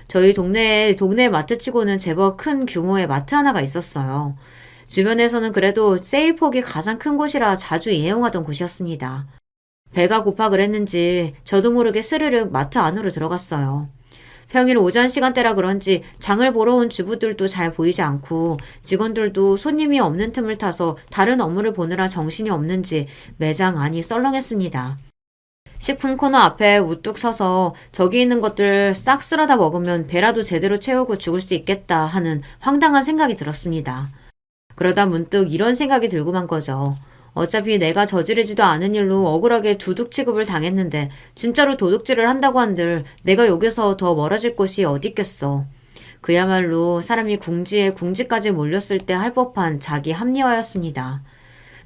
저희 동네 마트치고는 제법 큰 규모의 마트 하나가 있었어요. 주변에서는 그래도 세일폭이 가장 큰 곳이라 자주 이용하던 곳이었습니다. 배가 고파 그랬는지 저도 모르게 스르륵 마트 안으로 들어갔어요. 평일 오전 시간대라 그런지 장을 보러 온 주부들도 잘 보이지 않고 직원들도 손님이 없는 틈을 타서 다른 업무를 보느라 정신이 없는지 매장 안이 썰렁했습니다. 식품 코너 앞에 우뚝 서서 저기 있는 것들 싹 쓸어다 먹으면 배라도 제대로 채우고 죽을 수 있겠다 하는 황당한 생각이 들었습니다. 그러다 문득 이런 생각이 들고만 거죠. 어차피 내가 저지르지도 않은 일로 억울하게 도둑 취급을 당했는데 진짜로 도둑질을 한다고 한들 내가 여기서 더 멀어질 곳이 어디 있겠어. 그야말로 사람이 궁지에 궁지까지 몰렸을 때 할 법한 자기 합리화였습니다.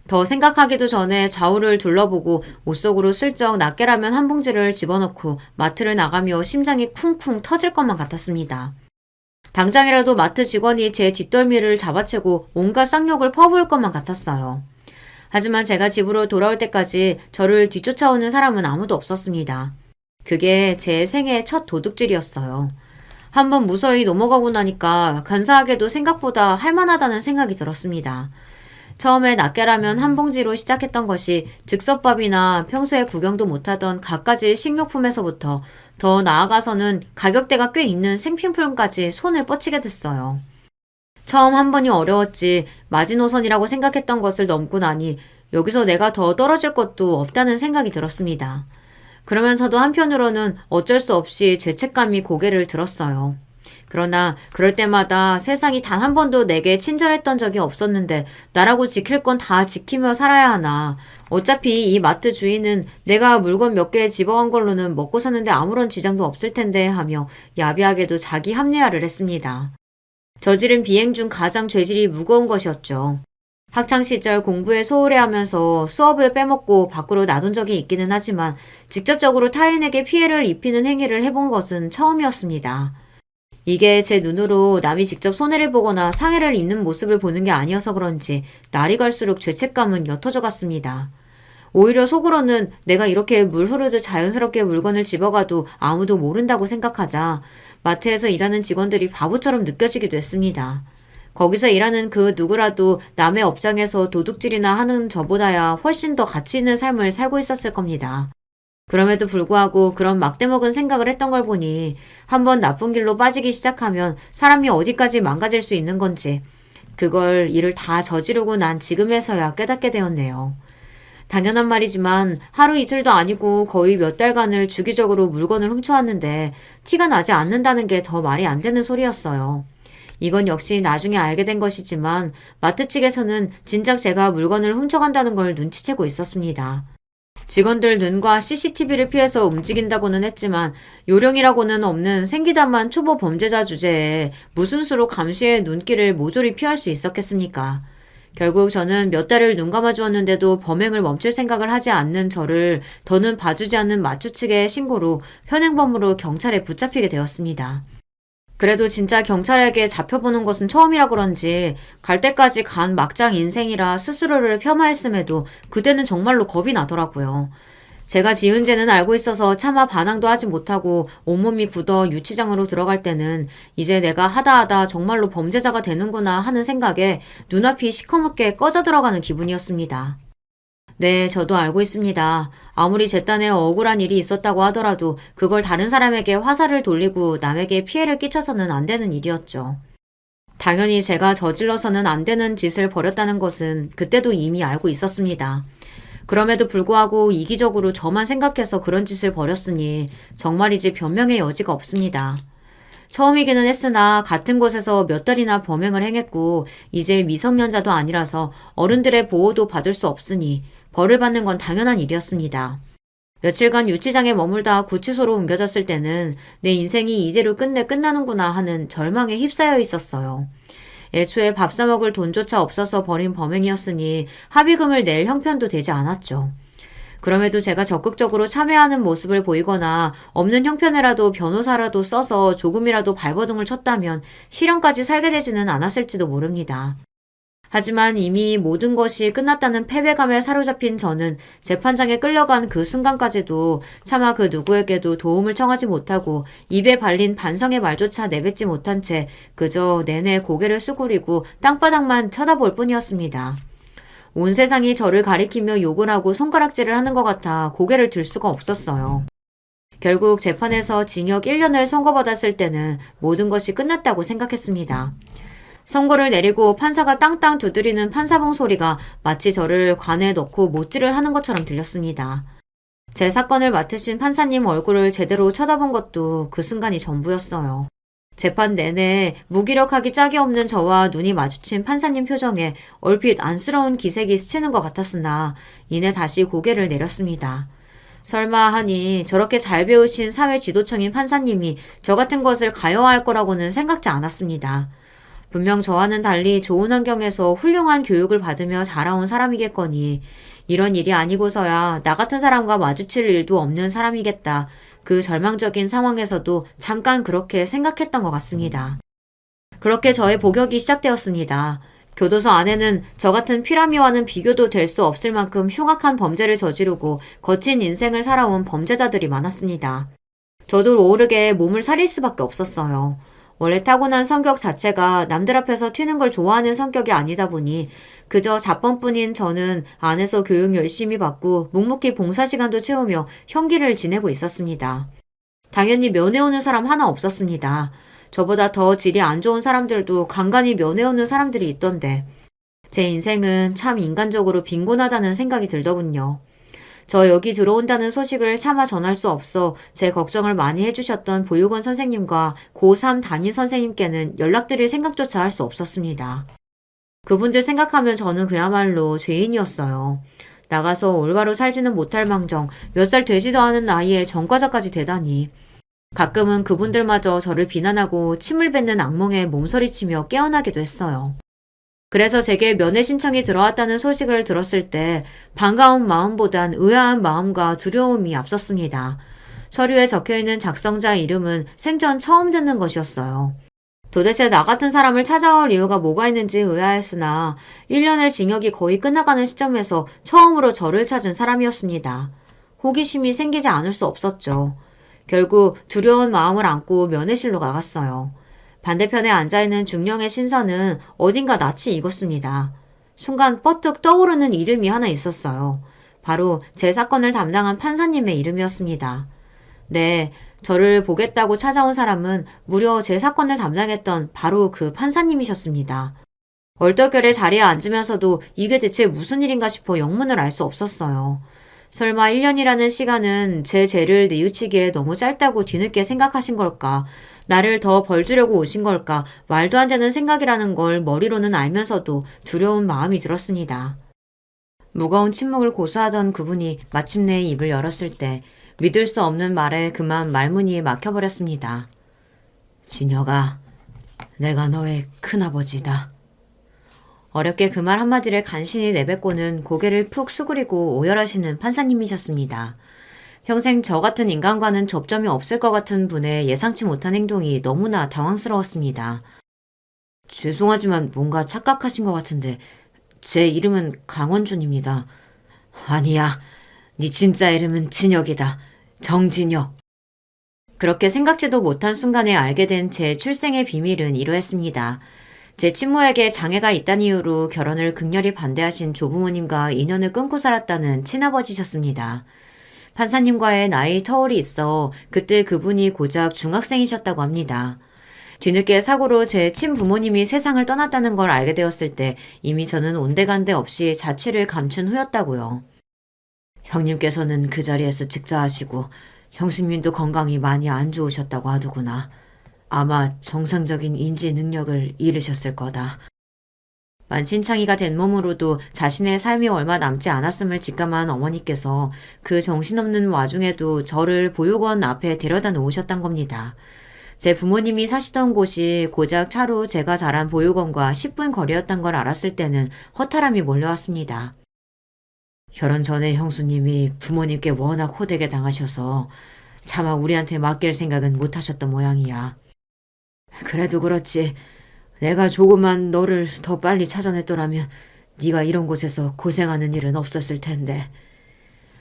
더 생각하기도 전에 좌우를 둘러보고 옷 속으로 슬쩍 낱개라면 한 봉지를 집어넣고 마트를 나가며 심장이 쿵쿵 터질 것만 같았습니다. 당장이라도 마트 직원이 제 뒷덜미를 잡아채고 온갖 쌍욕을 퍼부을 것만 같았어요. 하지만 제가 집으로 돌아올 때까지 저를 뒤쫓아오는 사람은 아무도 없었습니다. 그게 제 생애 첫 도둑질이었어요. 한번 무서히 넘어가고 나니까 간사하게도 생각보다 할만하다는 생각이 들었습니다. 처음에 낱개라면 한 봉지로 시작했던 것이 즉석밥이나 평소에 구경도 못하던 갖가지 식료품에서부터 더 나아가서는 가격대가 꽤 있는 생필품까지 손을 뻗치게 됐어요. 처음 한 번이 어려웠지 마지노선이라고 생각했던 것을 넘고 나니 여기서 내가 더 떨어질 것도 없다는 생각이 들었습니다. 그러면서도 한편으로는 어쩔 수 없이 죄책감이 고개를 들었어요. 그러나 그럴 때마다 세상이 단 한 번도 내게 친절했던 적이 없었는데 나라고 지킬 건 다 지키며 살아야 하나. 어차피 이 마트 주인은 내가 물건 몇 개 집어간 걸로는 먹고 사는데 아무런 지장도 없을 텐데 하며 야비하게도 자기 합리화를 했습니다. 저지른 비행 중 가장 죄질이 무거운 것이었죠. 학창시절 공부에 소홀해하면서 수업을 빼먹고 밖으로 나돈 적이 있기는 하지만 직접적으로 타인에게 피해를 입히는 행위를 해본 것은 처음이었습니다. 이게 제 눈으로 남이 직접 손해를 보거나 상해를 입는 모습을 보는 게 아니어서 그런지 날이 갈수록 죄책감은 옅어져 갔습니다. 오히려 속으로는 내가 이렇게 물 흐르듯 자연스럽게 물건을 집어가도 아무도 모른다고 생각하자 마트에서 일하는 직원들이 바보처럼 느껴지기도 했습니다. 거기서 일하는 그 누구라도 남의 업장에서 도둑질이나 하는 저보다야 훨씬 더 가치 있는 삶을 살고 있었을 겁니다. 그럼에도 불구하고 그런 막대먹은 생각을 했던 걸 보니 한번 나쁜 길로 빠지기 시작하면 사람이 어디까지 망가질 수 있는 건지 그걸 일을 다 저지르고 난 지금에서야 깨닫게 되었네요. 당연한 말이지만 하루 이틀도 아니고 거의 몇 달간을 주기적으로 물건을 훔쳐왔는데 티가 나지 않는다는 게 더 말이 안 되는 소리였어요. 이건 역시 나중에 알게 된 것이지만 마트 측에서는 진작 제가 물건을 훔쳐간다는 걸 눈치채고 있었습니다. 직원들 눈과 CCTV를 피해서 움직인다고는 했지만 요령이라고는 없는 생기단만 초보 범죄자 주제에 무슨 수로 감시의 눈길을 모조리 피할 수 있었겠습니까? 결국 저는 몇 달을 눈 감아주었는데도 범행을 멈출 생각을 하지 않는 저를 더는 봐주지 않는 마추 측의 신고로 현행범으로 경찰에 붙잡히게 되었습니다. 그래도 진짜 경찰에게 잡혀보는 것은 처음이라 그런지 갈 때까지 간 막장 인생이라 스스로를 폄하했음에도 그때는 정말로 겁이 나더라고요. 제가 지은 죄는 알고 있어서 차마 반항도 하지 못하고 온몸이 굳어 유치장으로 들어갈 때는 이제 내가 하다 정말로 범죄자가 되는구나 하는 생각에 눈앞이 시커멓게 꺼져 들어가는 기분이었습니다. 네, 저도 알고 있습니다. 아무리 제 딴에 억울한 일이 있었다고 하더라도 그걸 다른 사람에게 화살을 돌리고 남에게 피해를 끼쳐서는 안 되는 일이었죠. 당연히 제가 저질러서는 안 되는 짓을 벌였다는 것은 그때도 이미 알고 있었습니다. 그럼에도 불구하고 이기적으로 저만 생각해서 그런 짓을 벌였으니 정말이지 변명의 여지가 없습니다. 처음이기는 했으나 같은 곳에서 몇 달이나 범행을 행했고 이제 미성년자도 아니라서 어른들의 보호도 받을 수 없으니 벌을 받는 건 당연한 일이었습니다. 며칠간 유치장에 머물다 구치소로 옮겨졌을 때는 내 인생이 이대로 끝내 끝나는구나 하는 절망에 휩싸여 있었어요. 애초에 밥 사 먹을 돈조차 없어서 벌인 범행이었으니 합의금을 낼 형편도 되지 않았죠. 그럼에도 제가 적극적으로 참여하는 모습을 보이거나 없는 형편에라도 변호사라도 써서 조금이라도 발버둥을 쳤다면 실형까지 살게 되지는 않았을지도 모릅니다. 하지만 이미 모든 것이 끝났다는 패배감에 사로잡힌 저는 재판장에 끌려간 그 순간까지도 차마 그 누구에게도 도움을 청하지 못하고 입에 발린 반성의 말조차 내뱉지 못한 채 그저 내내 고개를 수그리고 땅바닥만 쳐다볼 뿐이었습니다. 온 세상이 저를 가리키며 욕을 하고 손가락질을 하는 것 같아 고개를 들 수가 없었어요. 결국 재판에서 징역 1년을 선고받았을 때는 모든 것이 끝났다고 생각했습니다. 선고를 내리고 판사가 땅땅 두드리는 판사봉 소리가 마치 저를 관에 넣고 못질을 하는 것처럼 들렸습니다. 제 사건을 맡으신 판사님 얼굴을 제대로 쳐다본 것도 그 순간이 전부였어요. 재판 내내 무기력하기 짝이 없는 저와 눈이 마주친 판사님 표정에 얼핏 안쓰러운 기색이 스치는 것 같았으나 이내 다시 고개를 내렸습니다. 설마 하니 저렇게 잘 배우신 사회 지도청인 판사님이 저 같은 것을 가여할 거라고는 생각지 않았습니다. 분명 저와는 달리 좋은 환경에서 훌륭한 교육을 받으며 자라온 사람이겠거니 이런 일이 아니고서야 나 같은 사람과 마주칠 일도 없는 사람이겠다. 그 절망적인 상황에서도 잠깐 그렇게 생각했던 것 같습니다. 그렇게 저의 복역이 시작되었습니다. 교도소 안에는 저 같은 피라미와는 비교도 될 수 없을 만큼 흉악한 범죄를 저지르고 거친 인생을 살아온 범죄자들이 많았습니다. 저도 모르게 몸을 사릴 수밖에 없었어요. 원래 타고난 성격 자체가 남들 앞에서 튀는 걸 좋아하는 성격이 아니다 보니 그저 자범뿐인 저는 안에서 교육 열심히 받고 묵묵히 봉사시간도 채우며 형기를 지내고 있었습니다. 당연히 면회오는 사람 하나 없었습니다. 저보다 더 질이 안 좋은 사람들도 간간히 면회오는 사람들이 있던데 제 인생은 참 인간적으로 빈곤하다는 생각이 들더군요. 저 여기 들어온다는 소식을 차마 전할 수 없어 제 걱정을 많이 해주셨던 보육원 선생님과 고3 담임 선생님께는 연락드릴 생각조차 할 수 없었습니다. 그분들 생각하면 저는 그야말로 죄인이었어요. 나가서 올바로 살지는 못할 망정 몇 살 되지도 않은 나이에 전과자까지 되다니. 가끔은 그분들마저 저를 비난하고 침을 뱉는 악몽에 몸서리치며 깨어나기도 했어요. 그래서 제게 면회 신청이 들어왔다는 소식을 들었을 때 반가운 마음보단 의아한 마음과 두려움이 앞섰습니다. 서류에 적혀있는 작성자 이름은 생전 처음 듣는 것이었어요. 도대체 나 같은 사람을 찾아올 이유가 뭐가 있는지 의아했으나 1년의 징역이 거의 끝나가는 시점에서 처음으로 저를 찾은 사람이었습니다. 호기심이 생기지 않을 수 없었죠. 결국 두려운 마음을 안고 면회실로 나갔어요. 반대편에 앉아있는 중령의 신사는 어딘가 낯이 익었습니다. 순간 뻗뜩 떠오르는 이름이 하나 있었어요. 바로 제 사건을 담당한 판사님의 이름이었습니다. 네, 저를 보겠다고 찾아온 사람은 무려 제 사건을 담당했던 바로 그 판사님이셨습니다. 얼떨결에 자리에 앉으면서도 이게 대체 무슨 일인가 싶어 영문을 알 수 없었어요. 설마 1년이라는 시간은 제 죄를 뉘우치기에 너무 짧다고 뒤늦게 생각하신 걸까? 나를 더 벌주려고 오신 걸까? 말도 안 되는 생각이라는 걸 머리로는 알면서도 두려운 마음이 들었습니다. 무거운 침묵을 고수하던 그분이 마침내 입을 열었을 때 믿을 수 없는 말에 그만 말문이 막혀버렸습니다. 진혁아, 내가 너의 큰아버지다. 어렵게 그 말 한마디를 간신히 내뱉고는 고개를 푹 수그리고 오열하시는 판사님이셨습니다. 평생 저 같은 인간과는 접점이 없을 것 같은 분의 예상치 못한 행동이 너무나 당황스러웠습니다. 죄송하지만 뭔가 착각하신 것 같은데 제 이름은 강원준입니다. 아니야, 네 진짜 이름은 진혁이다. 정진혁. 그렇게 생각지도 못한 순간에 알게 된 제 출생의 비밀은 이러했습니다. 제 친모에게 장애가 있다는 이유로 결혼을 극렬히 반대하신 조부모님과 인연을 끊고 살았다는 친아버지셨습니다. 판사님과의 나이 터울이 있어 그때 그분이 고작 중학생이셨다고 합니다. 뒤늦게 사고로 제 친부모님이 세상을 떠났다는 걸 알게 되었을 때 이미 저는 온데간데 없이 자취를 감춘 후였다고요. 형님께서는 그 자리에서 즉사하시고 형수님도 건강이 많이 안 좋으셨다고 하더구나. 아마 정상적인 인지 능력을 잃으셨을 거다. 만신창이가 된 몸으로도 자신의 삶이 얼마 남지 않았음을 직감한 어머니께서 그 정신없는 와중에도 저를 보육원 앞에 데려다 놓으셨단 겁니다. 제 부모님이 사시던 곳이 고작 차로 제가 자란 보육원과 10분 거리였단 걸 알았을 때는 허탈함이 몰려왔습니다. 결혼 전에 형수님이 부모님께 워낙 호되게 당하셔서 차마 우리한테 맡길 생각은 못 하셨던 모양이야. 그래도 그렇지. 내가 조금만 너를 더 빨리 찾아냈더라면 네가 이런 곳에서 고생하는 일은 없었을 텐데.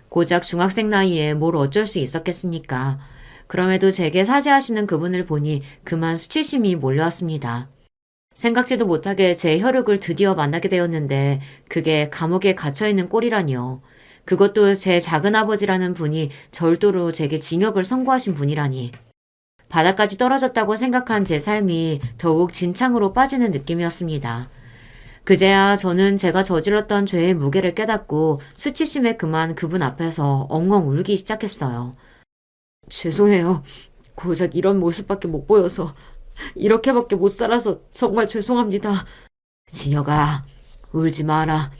고작 중학생 나이에 뭘 어쩔 수 있었겠습니까? 그럼에도 제게 사죄하시는 그분을 보니 그만 수치심이 몰려왔습니다. 생각지도 못하게 제 혈육을 드디어 만나게 되었는데 그게 감옥에 갇혀있는 꼴이라니요. 그것도 제 작은아버지라는 분이 절도로 제게 징역을 선고하신 분이라니. 바닥까지 떨어졌다고 생각한 제 삶이 더욱 진창으로 빠지는 느낌이었습니다. 그제야 저는 제가 저질렀던 죄의 무게를 깨닫고 수치심에 그만 그분 앞에서 엉엉 울기 시작했어요. 죄송해요. 고작 이런 모습밖에 못 보여서 이렇게밖에 못 살아서 정말 죄송합니다. 진혁아, 울지 마라.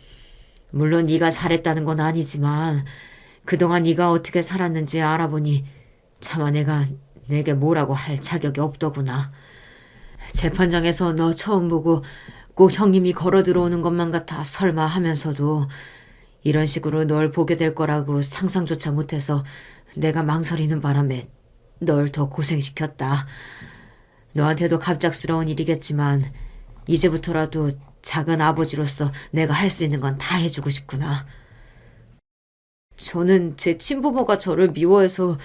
물론 네가 잘했다는 건 아니지만 그동안 네가 어떻게 살았는지 알아보니 차마 내가 내게 뭐라고 할 자격이 없더구나. 재판장에서 너 처음 보고 꼭 형님이 걸어 들어오는 것만 같아 설마 하면서도 이런 식으로 널 보게 될 거라고 상상조차 못해서 내가 망설이는 바람에 널 더 고생시켰다. 너한테도 갑작스러운 일이겠지만 이제부터라도 작은 아버지로서 내가 할 수 있는 건 다 해주고 싶구나. 저는 제 친부모가 저를 미워해서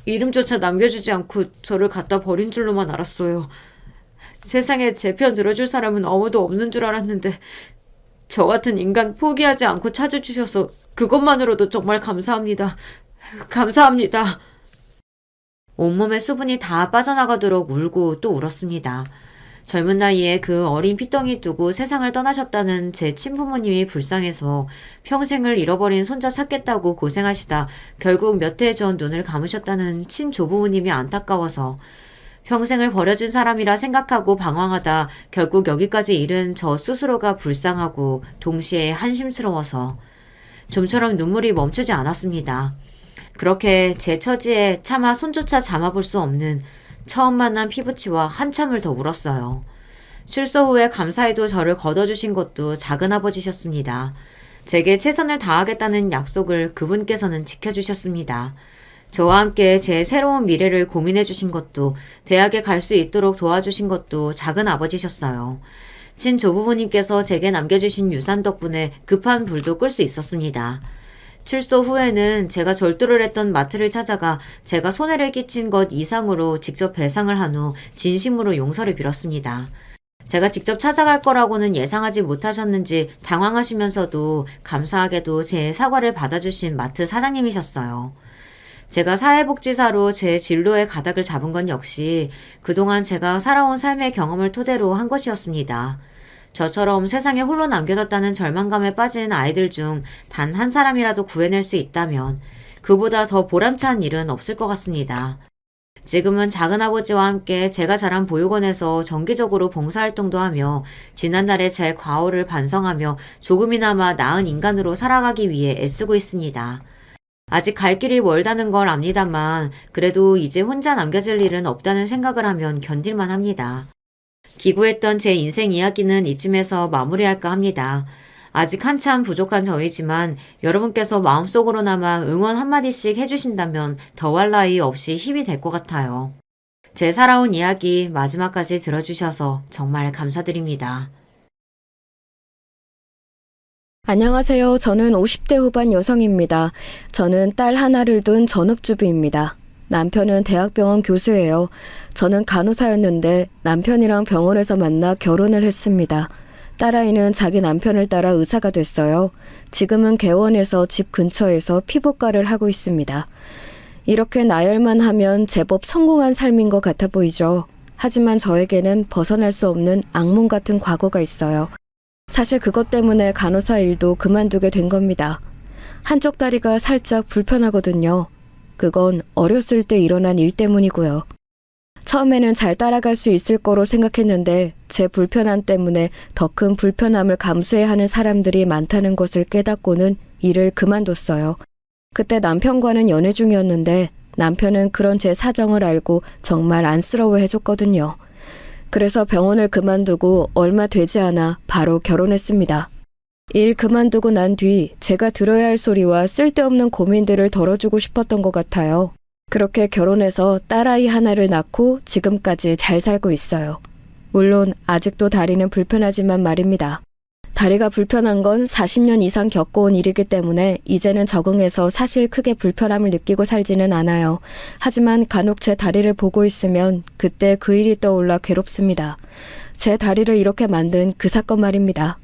이름조차 남겨주지 않고 저를 갖다 버린 줄로만 알았어요. 세상에 제 편 들어줄 사람은 아무도 없는 줄 알았는데 저 같은 인간 포기하지 않고 찾아주셔서 그것만으로도 정말 감사합니다. 감사합니다. 온몸에 수분이 다 빠져나가도록 울고 또 울었습니다. 젊은 나이에 그 어린 피덩이 두고 세상을 떠나셨다는 제 친부모님이 불쌍해서 평생을 잃어버린 손자 찾겠다고 고생하시다 결국 몇 해 전 눈을 감으셨다는 친조부모님이 안타까워서 평생을 버려진 사람이라 생각하고 방황하다 결국 여기까지 이른 저 스스로가 불쌍하고 동시에 한심스러워서 좀처럼 눈물이 멈추지 않았습니다. 그렇게 제 처지에 차마 손조차 잡아볼 수 없는 처음 만난 피부치와 한참을 더 울었어요. 출소 후에 감사히도 저를 걷어주신 것도 작은아버지셨습니다. 제게 최선을 다하겠다는 약속을 그분께서는 지켜주셨습니다. 저와 함께 제 새로운 미래를 고민해 주신 것도 대학에 갈 수 있도록 도와주신 것도 작은아버지셨어요. 친조부모님께서 제게 남겨주신 유산 덕분에 급한 불도 끌 수 있었습니다. 출소 후에는 제가 절도를 했던 마트를 찾아가 제가 손해를 끼친 것 이상으로 직접 배상을 한 후 진심으로 용서를 빌었습니다. 제가 직접 찾아갈 거라고는 예상하지 못하셨는지 당황하시면서도 감사하게도 제 사과를 받아주신 마트 사장님이셨어요. 제가 사회복지사로 제 진로의 가닥을 잡은 건 역시 그동안 제가 살아온 삶의 경험을 토대로 한 것이었습니다. 저처럼 세상에 홀로 남겨졌다는 절망감에 빠진 아이들 중 단 한 사람이라도 구해낼 수 있다면 그보다 더 보람찬 일은 없을 것 같습니다. 지금은 작은아버지와 함께 제가 자란 보육원에서 정기적으로 봉사활동도 하며 지난날의 제 과오를 반성하며 조금이나마 나은 인간으로 살아가기 위해 애쓰고 있습니다. 아직 갈 길이 멀다는 걸 압니다만 그래도 이제 혼자 남겨질 일은 없다는 생각을 하면 견딜만 합니다. 기구했던 제 인생 이야기는 이쯤에서 마무리할까 합니다. 아직 한참 부족한 저이지만 여러분께서 마음속으로나마 응원 한마디씩 해주신다면 더할 나위 없이 힘이 될 것 같아요. 제 살아온 이야기 마지막까지 들어주셔서 정말 감사드립니다. 안녕하세요. 저는 50대 후반 여성입니다. 저는 딸 하나를 둔 전업주부입니다. 남편은 대학병원 교수예요. 저는 간호사였는데 남편이랑 병원에서 만나 결혼을 했습니다. 딸아이는 자기 남편을 따라 의사가 됐어요. 지금은 개원에서 집 근처에서 피부과를 하고 있습니다. 이렇게 나열만 하면 제법 성공한 삶인 것 같아 보이죠. 하지만 저에게는 벗어날 수 없는 악몽 같은 과거가 있어요. 사실 그것 때문에 간호사 일도 그만두게 된 겁니다. 한쪽 다리가 살짝 불편하거든요. 그건 어렸을 때 일어난 일 때문이고요. 처음에는 잘 따라갈 수 있을 거로 생각했는데 제 불편함 때문에 더 큰 불편함을 감수해야 하는 사람들이 많다는 것을 깨닫고는 일을 그만뒀어요. 그때 남편과는 연애 중이었는데 남편은 그런 제 사정을 알고 정말 안쓰러워해줬거든요. 그래서 병원을 그만두고 얼마 되지 않아 바로 결혼했습니다. 일 그만두고 난 뒤 제가 들어야 할 소리와 쓸데없는 고민들을 덜어주고 싶었던 것 같아요. 그렇게 결혼해서 딸아이 하나를 낳고 지금까지 잘 살고 있어요. 물론 아직도 다리는 불편하지만 말입니다. 다리가 불편한 건 40년 이상 겪어온 일이기 때문에 이제는 적응해서 사실 크게 불편함을 느끼고 살지는 않아요. 하지만 간혹 제 다리를 보고 있으면 그때 그 일이 떠올라 괴롭습니다. 제 다리를 이렇게 만든 그 사건 말입니다.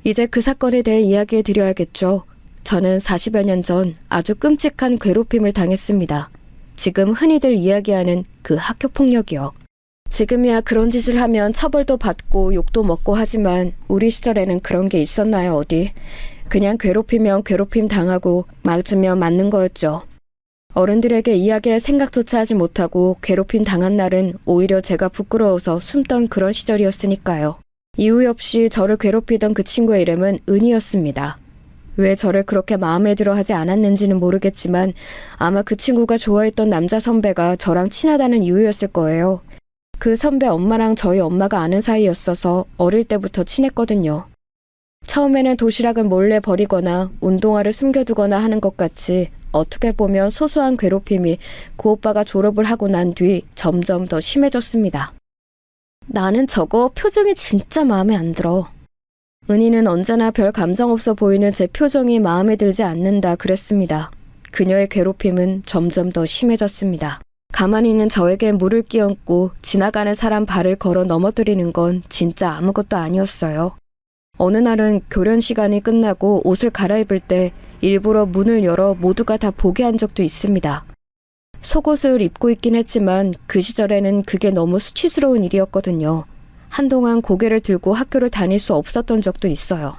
이제 그 사건에 대해 이야기해 드려야겠죠. 저는 40여 년 전 아주 끔찍한 괴롭힘을 당했습니다. 지금 흔히들 이야기하는 그 학교폭력이요. 지금이야 그런 짓을 하면 처벌도 받고 욕도 먹고 하지만 우리 시절에는 그런 게 있었나요 어디. 그냥 괴롭히면 괴롭힘 당하고 맞으면 맞는 거였죠. 어른들에게 이야기할 생각조차 하지 못하고 괴롭힘 당한 날은 오히려 제가 부끄러워서 숨던 그런 시절이었으니까요. 이유 없이 저를 괴롭히던 그 친구의 이름은 은이었습니다. 왜 저를 그렇게 마음에 들어 하지 않았는지는 모르겠지만 아마 그 친구가 좋아했던 남자 선배가 저랑 친하다는 이유였을 거예요. 그 선배 엄마랑 저희 엄마가 아는 사이였어서 어릴 때부터 친했거든요. 처음에는 도시락을 몰래 버리거나 운동화를 숨겨두거나 하는 것 같이 어떻게 보면 소소한 괴롭힘이 그 오빠가 졸업을 하고 난 뒤 점점 더 심해졌습니다. 나는 저거 표정이 진짜 마음에 안 들어. 은희는 언제나 별 감정 없어 보이는 제 표정이 마음에 들지 않는다 그랬습니다. 그녀의 괴롭힘은 점점 더 심해졌습니다. 가만히 있는 저에게 물을 끼얹고 지나가는 사람 발을 걸어 넘어뜨리는 건 진짜 아무것도 아니었어요. 어느 날은 교련 시간이 끝나고 옷을 갈아입을 때 일부러 문을 열어 모두가 다 보게 한 적도 있습니다. 속옷을 입고 있긴 했지만 그 시절에는 그게 너무 수치스러운 일이었거든요. 한동안 고개를 들고 학교를 다닐 수 없었던 적도 있어요.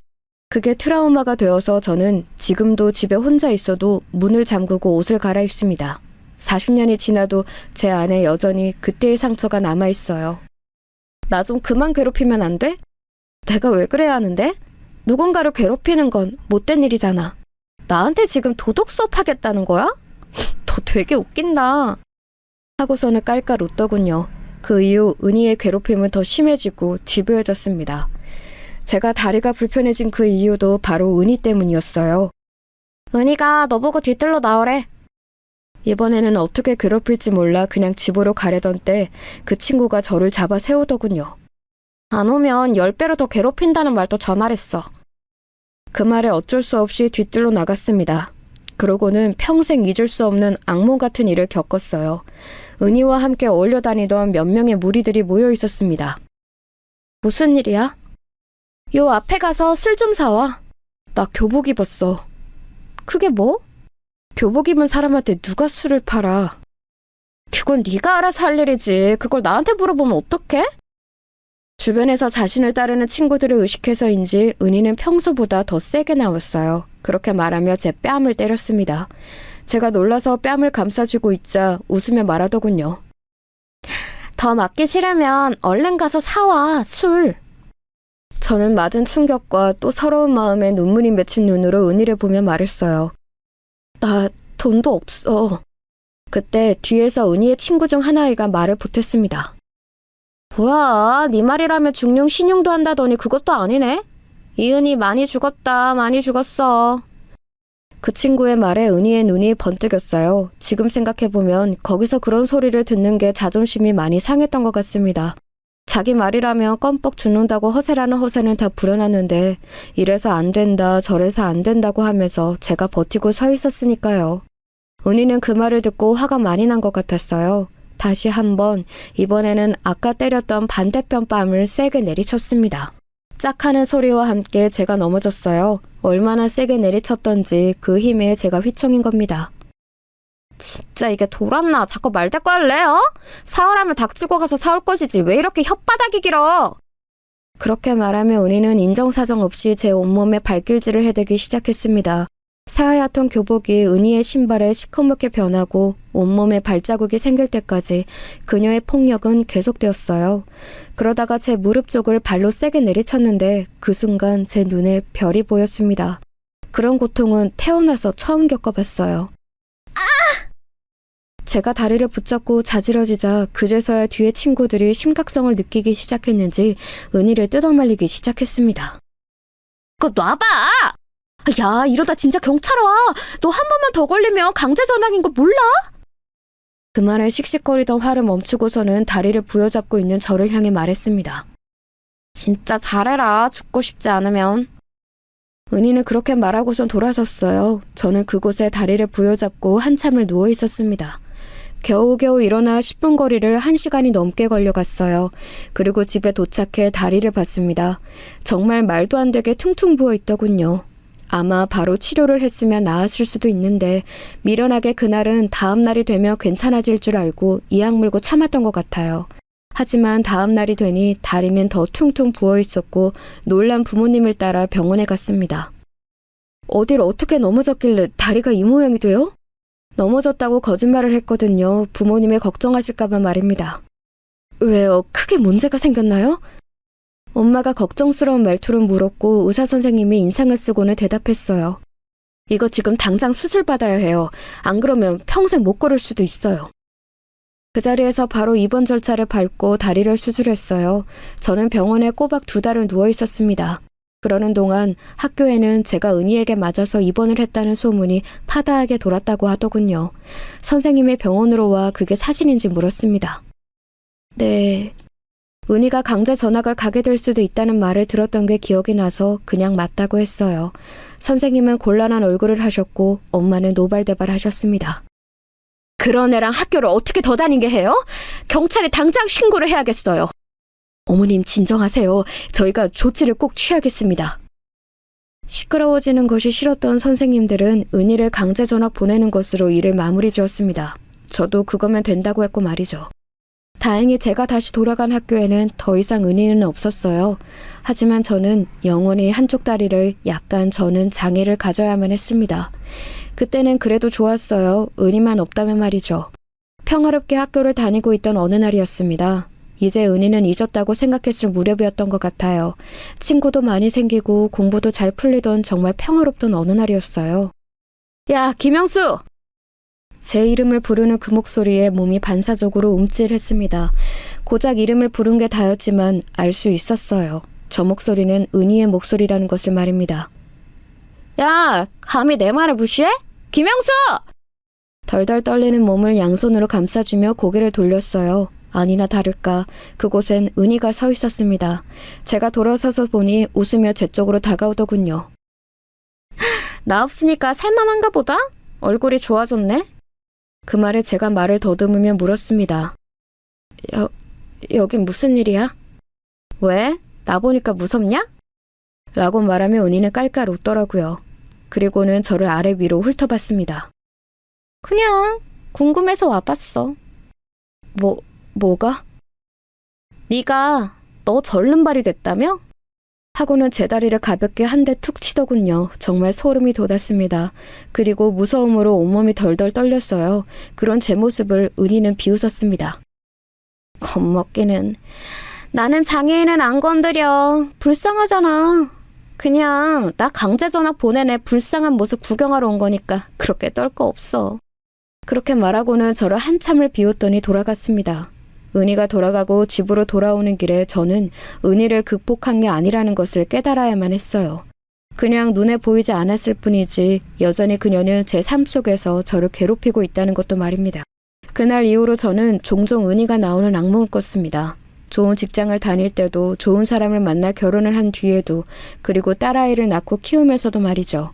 그게 트라우마가 되어서 저는 지금도 집에 혼자 있어도 문을 잠그고 옷을 갈아입습니다. 40년이 지나도 제 안에 여전히 그때의 상처가 남아있어요. 나 좀 그만 괴롭히면 안 돼? 내가 왜 그래야 하는데? 누군가를 괴롭히는 건 못된 일이잖아. 나한테 지금 도덕 수업 하겠다는 거야? 너 되게 웃긴다. 하고서는 깔깔 웃더군요. 그 이후 은희의 괴롭힘은 더 심해지고 집요해졌습니다. 제가 다리가 불편해진 그 이유도 바로 은희 때문이었어요. 은희가 너 보고 뒤뜰로 나오래. 이번에는 어떻게 괴롭힐지 몰라 그냥 집으로 가려던 때 그 친구가 저를 잡아 세우더군요. 안 오면 10배로 더 괴롭힌다는 말도 전화했어. 그 말에 어쩔 수 없이 뒤뜰로 나갔습니다. 그러고는 평생 잊을 수 없는 악몽 같은 일을 겪었어요. 은희와 함께 어울려 다니던 몇 명의 무리들이 모여 있었습니다. 무슨 일이야? 요 앞에 가서 술 좀 사와. 나 교복 입었어. 그게 뭐? 교복 입은 사람한테 누가 술을 팔아? 그건 네가 알아서 할 일이지. 그걸 나한테 물어보면 어떡해? 주변에서 자신을 따르는 친구들을 의식해서인지 은희는 평소보다 더 세게 나왔어요. 그렇게 말하며 제 뺨을 때렸습니다. 제가 놀라서 뺨을 감싸쥐고 있자 웃으며 말하더군요. 더 맞기 싫으면 얼른 가서 사와, 술. 저는 맞은 충격과 또 서러운 마음에 눈물이 맺힌 눈으로 은희를 보며 말했어요. 나 돈도 없어. 그때 뒤에서 은희의 친구 중 하나이가 말을 보탰습니다. 뭐야, 네 말이라면 중용 신용도 한다더니 그것도 아니네? 이은희 많이 죽었다, 많이 죽었어. 그 친구의 말에 은희의 눈이 번뜩였어요. 지금 생각해보면 거기서 그런 소리를 듣는 게 자존심이 많이 상했던 것 같습니다. 자기 말이라면 껌뻑 죽는다고 허세라는 허세는 다 부려놨는데 이래서 안 된다, 저래서 안 된다고 하면서 제가 버티고 서 있었으니까요. 은희는 그 말을 듣고 화가 많이 난 것 같았어요. 다시 한번 이번에는 아까 때렸던 반대편 뺨을 세게 내리쳤습니다. 짝 하는 소리와 함께 제가 넘어졌어요. 얼마나 세게 내리쳤던지 그 힘에 제가 휘청인 겁니다. 진짜 이게 돌았나? 자꾸 말대꾸 할래? 어? 사오라면 닥치고 가서 사올 것이지 왜 이렇게 혓바닥이 길어? 그렇게 말하며 은희는 인정사정 없이 제 온몸에 발길질을 해대기 시작했습니다. 새하얗던 교복이 은희의 신발에 시커멓게 변하고 온몸에 발자국이 생길 때까지 그녀의 폭력은 계속되었어요. 그러다가 제 무릎 쪽을 발로 세게 내리쳤는데 그 순간 제 눈에 별이 보였습니다. 그런 고통은 태어나서 처음 겪어봤어요. 제가 다리를 붙잡고 자지러지자 그제서야 뒤에 친구들이 심각성을 느끼기 시작했는지 은희를 뜯어말리기 시작했습니다. 그거 놔봐! 야, 이러다 진짜 경찰 와! 너 한 번만 더 걸리면 강제 전학인 거 몰라? 그 말에 씩씩거리던 화를 멈추고서는 다리를 부여잡고 있는 저를 향해 말했습니다. 진짜 잘해라, 죽고 싶지 않으면. 은희는 그렇게 말하고선 돌아섰어요. 저는 그곳에 다리를 부여잡고 한참을 누워 있었습니다. 겨우겨우 일어나 10분 거리를 1시간이 넘게 걸려갔어요. 그리고 집에 도착해 다리를 봤습니다. 정말 말도 안 되게 퉁퉁 부어 있더군요. 아마 바로 치료를 했으면 나았을 수도 있는데 미련하게 그날은 다음 날이 되면 괜찮아질 줄 알고 이악 물고 참았던 것 같아요. 하지만 다음 날이 되니 다리는 더 퉁퉁 부어 있었고 놀란 부모님을 따라 병원에 갔습니다. 어딜 어떻게 넘어졌길래 다리가 이 모양이 돼요? 넘어졌다고 거짓말을 했거든요. 부모님이 걱정하실까봐 말입니다. 왜요? 크게 문제가 생겼나요? 엄마가 걱정스러운 말투로 물었고 의사 선생님이 인상을 쓰고는 대답했어요. 이거 지금 당장 수술 받아야 해요. 안 그러면 평생 못 걸을 수도 있어요. 그 자리에서 바로 입원 절차를 밟고 다리를 수술했어요. 저는 병원에 꼬박 2달을 누워 있었습니다. 그러는 동안 학교에는 제가 은희에게 맞아서 입원을 했다는 소문이 파다하게 돌았다고 하더군요. 선생님이 병원으로 와 그게 사실인지 물었습니다. 네. 은희가 강제 전학을 가게 될 수도 있다는 말을 들었던 게 기억이 나서 그냥 맞다고 했어요. 선생님은 곤란한 얼굴을 하셨고 엄마는 노발대발 하셨습니다. 그런 애랑 학교를 어떻게 더 다니게 해요? 경찰에 당장 신고를 해야겠어요. 어머님 진정하세요. 저희가 조치를 꼭 취하겠습니다. 시끄러워지는 것이 싫었던 선생님들은 은희를 강제 전학 보내는 것으로 일을 마무리 지었습니다. 저도 그거면 된다고 했고 말이죠. 다행히 제가 다시 돌아간 학교에는 더 이상 은희는 없었어요. 하지만 저는 영원히 한쪽 다리를 약간 저는 장애를 가져야만 했습니다. 그때는 그래도 좋았어요. 은희만 없다면 말이죠. 평화롭게 학교를 다니고 있던 어느 날이었습니다. 이제 은희는 잊었다고 생각했을 무렵이었던 것 같아요. 친구도 많이 생기고 공부도 잘 풀리던 정말 평화롭던 어느 날이었어요. 야, 김영수! 제 이름을 부르는 그 목소리에 몸이 반사적으로 움찔했습니다. 고작 이름을 부른 게 다였지만 알 수 있었어요. 저 목소리는 은희의 목소리라는 것을 말입니다. 야, 감히 내 말을 무시해? 김영수! 덜덜 떨리는 몸을 양손으로 감싸주며 고개를 돌렸어요. 아니나 다를까 그곳엔 은희가 서 있었습니다. 제가 돌아서서 보니 웃으며 제 쪽으로 다가오더군요. 나 없으니까 살만한가 보다? 얼굴이 좋아졌네? 그 말에 제가 말을 더듬으며 물었습니다. 여긴 무슨 일이야? 왜? 나 보니까 무섭냐? 라고 말하며 은희는 깔깔 웃더라고요. 그리고는 저를 아래 위로 훑어봤습니다. 그냥 궁금해서 와봤어. 뭐가? 네가 너 절름발이 됐다며? 하고는 제 다리를 가볍게 한 대 툭 치더군요. 정말 소름이 돋았습니다. 그리고 무서움으로 온몸이 덜덜 떨렸어요. 그런 제 모습을 은희는 비웃었습니다. 겁먹기는. 나는 장애인은 안 건드려. 불쌍하잖아. 그냥 나 강제 전학 보낸 애 불쌍한 모습 구경하러 온 거니까 그렇게 떨 거 없어. 그렇게 말하고는 저를 한참을 비웃더니 돌아갔습니다. 은희가 돌아가고 집으로 돌아오는 길에 저는 은희를 극복한 게 아니라는 것을 깨달아야만 했어요. 그냥 눈에 보이지 않았을 뿐이지 여전히 그녀는 제 삶 속에서 저를 괴롭히고 있다는 것도 말입니다. 그날 이후로 저는 종종 은희가 나오는 악몽을 꿨습니다. 좋은 직장을 다닐 때도 좋은 사람을 만나 결혼을 한 뒤에도 그리고 딸아이를 낳고 키우면서도 말이죠.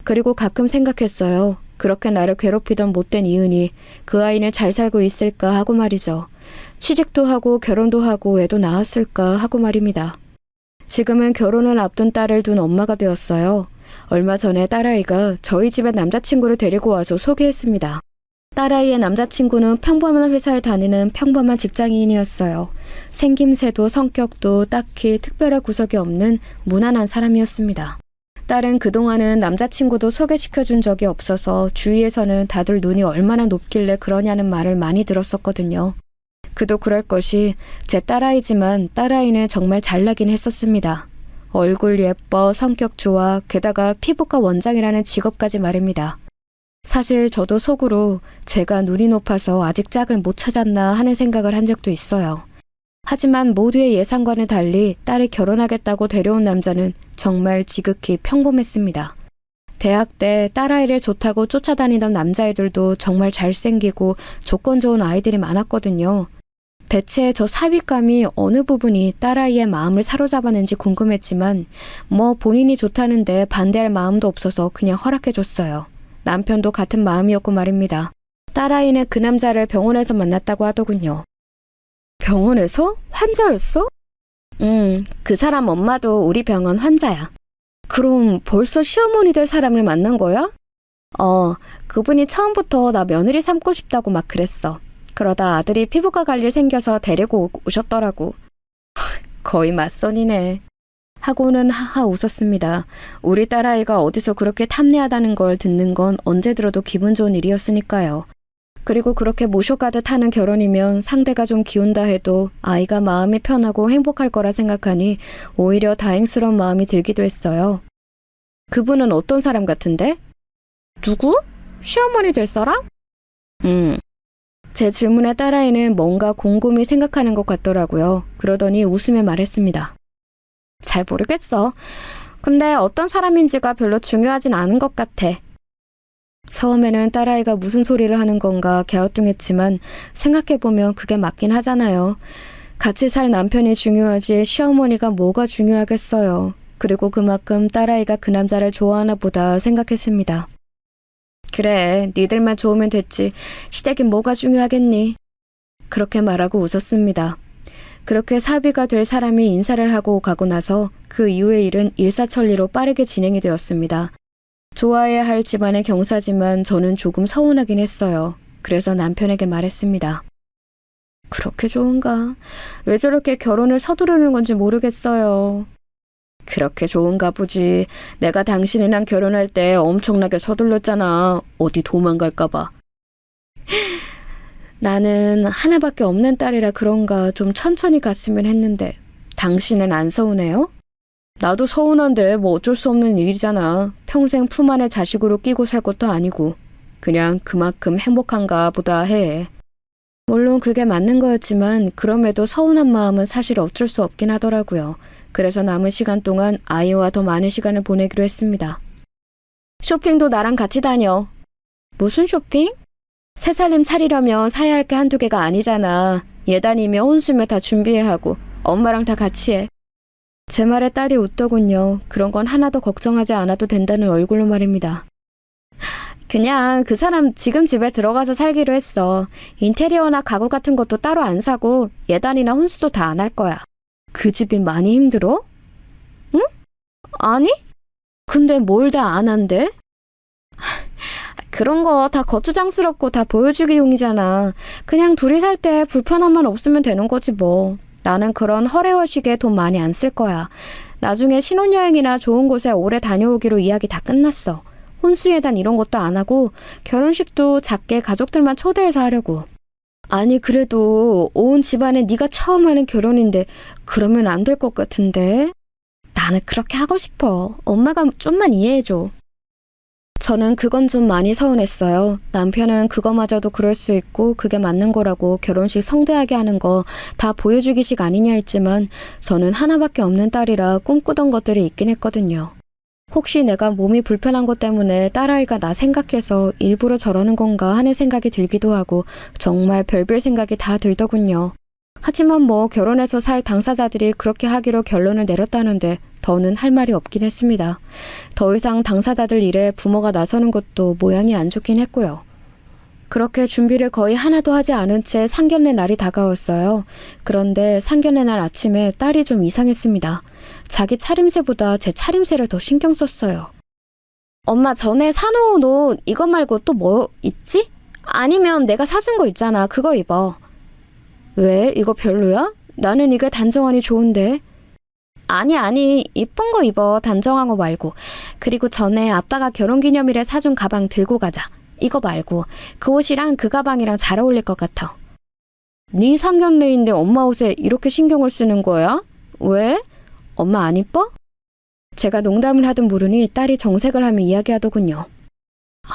그리고 가끔 생각했어요. 그렇게 나를 괴롭히던 못된 이은이 그 아이는 잘 살고 있을까 하고 말이죠. 취직도 하고 결혼도 하고 애도 낳았을까 하고 말입니다. 지금은 결혼을 앞둔 딸을 둔 엄마가 되었어요. 얼마 전에 딸아이가 저희 집에 남자친구를 데리고 와서 소개했습니다. 딸아이의 남자친구는 평범한 회사에 다니는 평범한 직장인이었어요. 생김새도 성격도 딱히 특별한 구석이 없는 무난한 사람이었습니다. 딸은 그동안은 남자친구도 소개시켜준 적이 없어서 주위에서는 다들 눈이 얼마나 높길래 그러냐는 말을 많이 들었었거든요. 그도 그럴 것이 제 딸아이지만 딸아이는 정말 잘나긴 했었습니다. 얼굴 예뻐, 성격 좋아, 게다가 피부과 원장이라는 직업까지 말입니다. 사실 저도 속으로 제가 눈이 높아서 아직 짝을 못 찾았나 하는 생각을 한 적도 있어요. 하지만 모두의 예상과는 달리 딸이 결혼하겠다고 데려온 남자는 정말 지극히 평범했습니다. 대학 때 딸아이를 좋다고 쫓아다니던 남자애들도 정말 잘생기고 조건 좋은 아이들이 많았거든요. 대체 저 사윗감이 어느 부분이 딸아이의 마음을 사로잡았는지 궁금했지만 본인이 좋다는데 반대할 마음도 없어서 그냥 허락해줬어요. 남편도 같은 마음이었고 말입니다. 딸아이는 그 남자를 병원에서 만났다고 하더군요. 병원에서? 환자였어? 그 사람 엄마도 우리 병원 환자야. 그럼 벌써 시어머니 될 사람을 만난 거야? 그분이 처음부터 나 며느리 삼고 싶다고 막 그랬어. 그러다 아들이 피부과 관리 생겨서 데리고 오셨더라고. 거의 맞선이네. 하고는 하하 웃었습니다. 우리 딸아이가 어디서 그렇게 탐내하다는 걸 듣는 건 언제 들어도 기분 좋은 일이었으니까요. 그리고 그렇게 모셔가듯 하는 결혼이면 상대가 좀 기운다 해도 아이가 마음이 편하고 행복할 거라 생각하니 오히려 다행스러운 마음이 들기도 했어요. 그분은 어떤 사람 같은데? 누구? 시어머니 될 사람? 제 질문에 딸아이는 뭔가 곰곰이 생각하는 것 같더라고요. 그러더니 웃으며 말했습니다. 잘 모르겠어. 근데 어떤 사람인지가 별로 중요하진 않은 것 같아. 처음에는 딸아이가 무슨 소리를 하는 건가 갸우뚱했지만 생각해보면 그게 맞긴 하잖아요. 같이 살 남편이 중요하지 시어머니가 뭐가 중요하겠어요. 그리고 그만큼 딸아이가 그 남자를 좋아하나 보다 생각했습니다. 그래, 니들만 좋으면 됐지. 시댁이 뭐가 중요하겠니? 그렇게 말하고 웃었습니다. 그렇게 사비가 될 사람이 인사를 하고 가고 나서 그 이후의 일은 일사천리로 빠르게 진행이 되었습니다. 좋아해야 할 집안의 경사지만 저는 조금 서운하긴 했어요. 그래서 남편에게 말했습니다. 그렇게 좋은가? 왜 저렇게 결혼을 서두르는 건지 모르겠어요. 그렇게 좋은가 보지. 내가 당신이랑 결혼할 때 엄청나게 서둘렀잖아. 어디 도망갈까 봐. 나는 하나밖에 없는 딸이라 그런가 좀 천천히 갔으면 했는데 당신은 안 서운해요? 나도 서운한데 뭐 어쩔 수 없는 일이잖아. 평생 품 안에 자식으로 끼고 살 것도 아니고 그냥 그만큼 행복한가 보다 해. 물론 그게 맞는 거였지만 그럼에도 서운한 마음은 사실 어쩔 수 없긴 하더라고요. 그래서 남은 시간 동안 아이와 더 많은 시간을 보내기로 했습니다. 쇼핑도 나랑 같이 다녀. 무슨 쇼핑? 새 살림 차리려면 사야 할 게 한두 개가 아니잖아. 예단이며 혼수며 다 준비해야 하고 엄마랑 다 같이 해. 제 말에 딸이 웃더군요. 그런 건 하나도 걱정하지 않아도 된다는 얼굴로 말입니다. 그냥 그 사람 지금 집에 들어가서 살기로 했어. 인테리어나 가구 같은 것도 따로 안 사고 예단이나 혼수도 다 안 할 거야. 그 집이 많이 힘들어? 응? 아니? 근데 뭘 다 안 한대? 그런 거 다 거추장스럽고 다 보여주기용이잖아. 그냥 둘이 살 때 불편함만 없으면 되는 거지 뭐. 나는 그런 허례허식에 돈 많이 안 쓸 거야. 나중에 신혼여행이나 좋은 곳에 오래 다녀오기로 이야기 다 끝났어. 혼수예단 이런 것도 안 하고 결혼식도 작게 가족들만 초대해서 하려고. 아니 그래도 온 집안에 네가 처음 하는 결혼인데 그러면 안 될 것 같은데? 나는 그렇게 하고 싶어. 엄마가 좀만 이해해줘. 저는 그건 좀 많이 서운했어요. 남편은 그거마저도 그럴 수 있고 그게 맞는 거라고 결혼식 성대하게 하는 거 다 보여주기식 아니냐 했지만 저는 하나밖에 없는 딸이라 꿈꾸던 것들이 있긴 했거든요. 혹시 내가 몸이 불편한 것 때문에 딸아이가 나 생각해서 일부러 저러는 건가 하는 생각이 들기도 하고 정말 별별 생각이 다 들더군요. 하지만 뭐 결혼해서 살 당사자들이 그렇게 하기로 결론을 내렸다는데 더는 할 말이 없긴 했습니다. 더 이상 당사자들 일에 부모가 나서는 것도 모양이 안 좋긴 했고요. 그렇게 준비를 거의 하나도 하지 않은 채 상견례 날이 다가왔어요. 그런데 상견례 날 아침에 딸이 좀 이상했습니다. 자기 차림새보다 제 차림새를 더 신경 썼어요. 엄마 전에 사놓은 옷 이거 말고 또 뭐 있지? 아니면 내가 사준 거 있잖아. 그거 입어. 왜? 이거 별로야? 나는 이게 단정하니 좋은데. 아니 이쁜 거 입어. 단정한 거 말고. 그리고 전에 아빠가 결혼기념일에 사준 가방 들고 가자. 이거 말고 그 옷이랑 그 가방이랑 잘 어울릴 것 같아. 네 상견례인데 엄마 옷에 이렇게 신경을 쓰는 거야? 왜? 엄마 안 이뻐? 제가 농담을 하든 모르니 딸이 정색을 하며 이야기하더군요.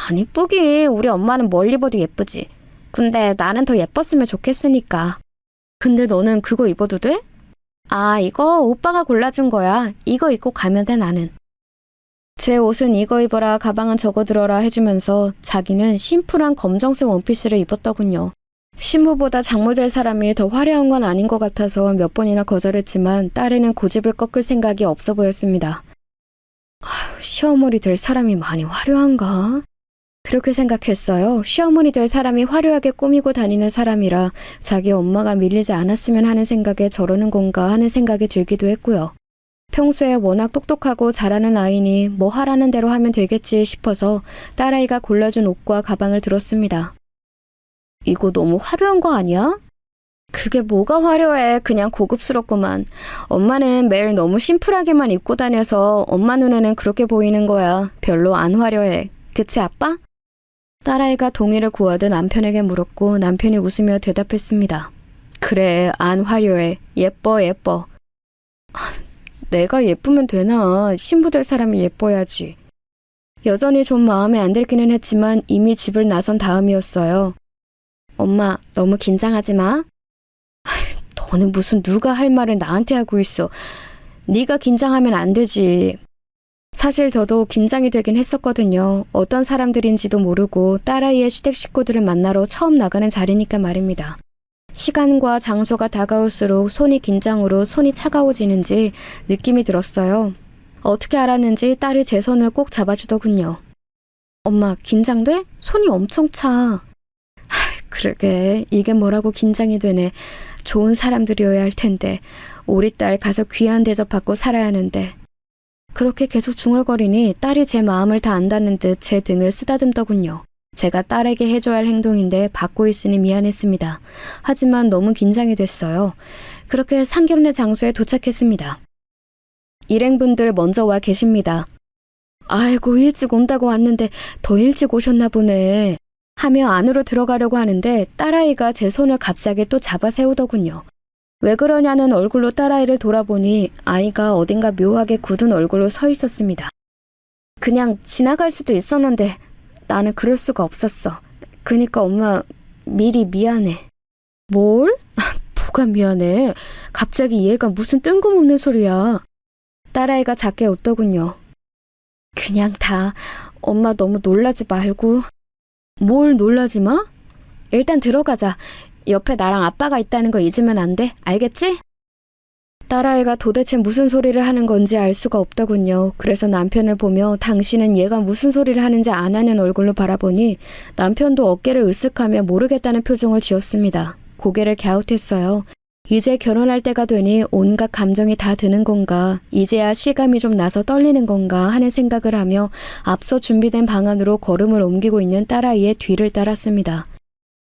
안 이쁘기. 우리 엄마는 뭘 입어도 예쁘지. 근데 나는 더 예뻤으면 좋겠으니까. 근데 너는 그거 입어도 돼? 아, 이거 오빠가 골라준 거야. 이거 입고 가면 돼, 나는. 제 옷은 이거 입어라, 가방은 저거 들어라 해주면서 자기는 심플한 검정색 원피스를 입었더군요. 신부보다 장모 될 사람이 더 화려한 건 아닌 것 같아서 몇 번이나 거절했지만 딸에는 고집을 꺾을 생각이 없어 보였습니다. 아휴, 시어머니 될 사람이 많이 화려한가? 그렇게 생각했어요. 시어머니 될 사람이 화려하게 꾸미고 다니는 사람이라 자기 엄마가 밀리지 않았으면 하는 생각에 저러는 건가 하는 생각이 들기도 했고요. 평소에 워낙 똑똑하고 잘하는 아이니 뭐 하라는 대로 하면 되겠지 싶어서 딸아이가 골라준 옷과 가방을 들었습니다. 이거 너무 화려한 거 아니야? 그게 뭐가 화려해. 그냥 고급스럽구만. 엄마는 매일 너무 심플하게만 입고 다녀서 엄마 눈에는 그렇게 보이는 거야. 별로 안 화려해. 그치 아빠? 딸아이가 동의를 구하듯 남편에게 물었고 남편이 웃으며 대답했습니다. 그래, 안 화려해. 예뻐. 내가 예쁘면 되나? 신부 될 사람이 예뻐야지. 여전히 좀 마음에 안 들기는 했지만 이미 집을 나선 다음이었어요. 엄마, 너무 긴장하지 마. 너는 무슨 누가 할 말을 나한테 하고 있어. 네가 긴장하면 안 되지. 사실 저도 긴장이 되긴 했었거든요. 어떤 사람들인지도 모르고 딸아이의 시댁 식구들을 만나러 처음 나가는 자리니까 말입니다. 시간과 장소가 다가올수록 손이 긴장으로 손이 차가워지는지 느낌이 들었어요. 어떻게 알았는지 딸이 제 손을 꼭 잡아주더군요. 엄마, 긴장돼? 손이 엄청 차. 그러게, 이게 뭐라고 긴장이 되네. 좋은 사람들이어야 할 텐데. 우리 딸 가서 귀한 대접받고 살아야 하는데. 그렇게 계속 중얼거리니 딸이 제 마음을 다 안다는 듯 제 등을 쓰다듬더군요. 제가 딸에게 해줘야 할 행동인데 받고 있으니 미안했습니다. 하지만 너무 긴장이 됐어요. 그렇게 상견례 장소에 도착했습니다. 일행분들 먼저 와 계십니다. 아이고, 일찍 온다고 왔는데 더 일찍 오셨나 보네. 하며 안으로 들어가려고 하는데 딸아이가 제 손을 갑자기 또 잡아 세우더군요. 왜 그러냐는 얼굴로 딸아이를 돌아보니 아이가 어딘가 묘하게 굳은 얼굴로 서 있었습니다. 그냥 지나갈 수도 있었는데 나는 그럴 수가 없었어. 그니까 엄마, 미리 미안해. 뭘? 뭐가 미안해? 갑자기 얘가 무슨 뜬금없는 소리야. 딸아이가 작게 웃더군요. 그냥 다 엄마 너무 놀라지 말고. 뭘 놀라지 마? 일단 들어가자. 옆에 나랑 아빠가 있다는 거 잊으면 안 돼. 알겠지? 딸아이가 도대체 무슨 소리를 하는 건지 알 수가 없더군요. 그래서 남편을 보며 당신은 얘가 무슨 소리를 하는지 안 하는 얼굴로 바라보니 남편도 어깨를 으쓱하며 모르겠다는 표정을 지었습니다. 고개를 갸웃했어요. 이제 결혼할 때가 되니 온갖 감정이 다 드는 건가, 이제야 실감이 좀 나서 떨리는 건가 하는 생각을 하며 앞서 준비된 방안으로 걸음을 옮기고 있는 딸아이의 뒤를 따랐습니다.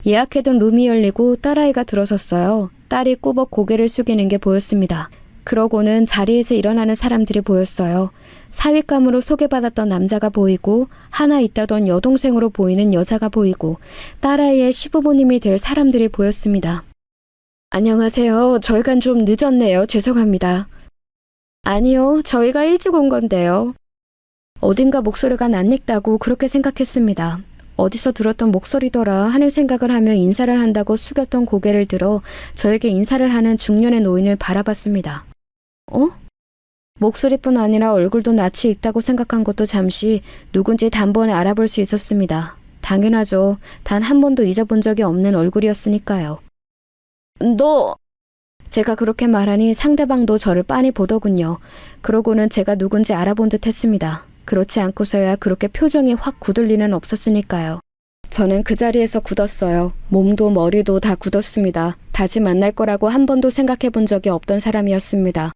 예약해둔 룸이 열리고 딸아이가 들어섰어요. 딸이 꾸벅 고개를 숙이는 게 보였습니다. 그러고는 자리에서 일어나는 사람들이 보였어요. 사윗감으로 소개받았던 남자가 보이고 하나 있다던 여동생으로 보이는 여자가 보이고 딸아이의 시부모님이 될 사람들이 보였습니다. 안녕하세요. 저희가 좀 늦었네요. 죄송합니다. 아니요. 저희가 일찍 온 건데요. 어딘가 목소리가 낯익다고 그렇게 생각했습니다. 어디서 들었던 목소리더라 하는 생각을 하며 인사를 한다고 숙였던 고개를 들어 저에게 인사를 하는 중년의 노인을 바라봤습니다. 어? 목소리뿐 아니라 얼굴도 낯이 익다고 생각한 것도 잠시 누군지 단번에 알아볼 수 있었습니다. 당연하죠. 단 한 번도 잊어본 적이 없는 얼굴이었으니까요. 너... 제가 그렇게 말하니 상대방도 저를 빤히 보더군요. 그러고는 제가 누군지 알아본 듯 했습니다. 그렇지 않고서야 그렇게 표정이 확 굳을 리는 없었으니까요. 저는 그 자리에서 굳었어요. 몸도 머리도 다 굳었습니다. 다시 만날 거라고 한 번도 생각해 본 적이 없던 사람이었습니다.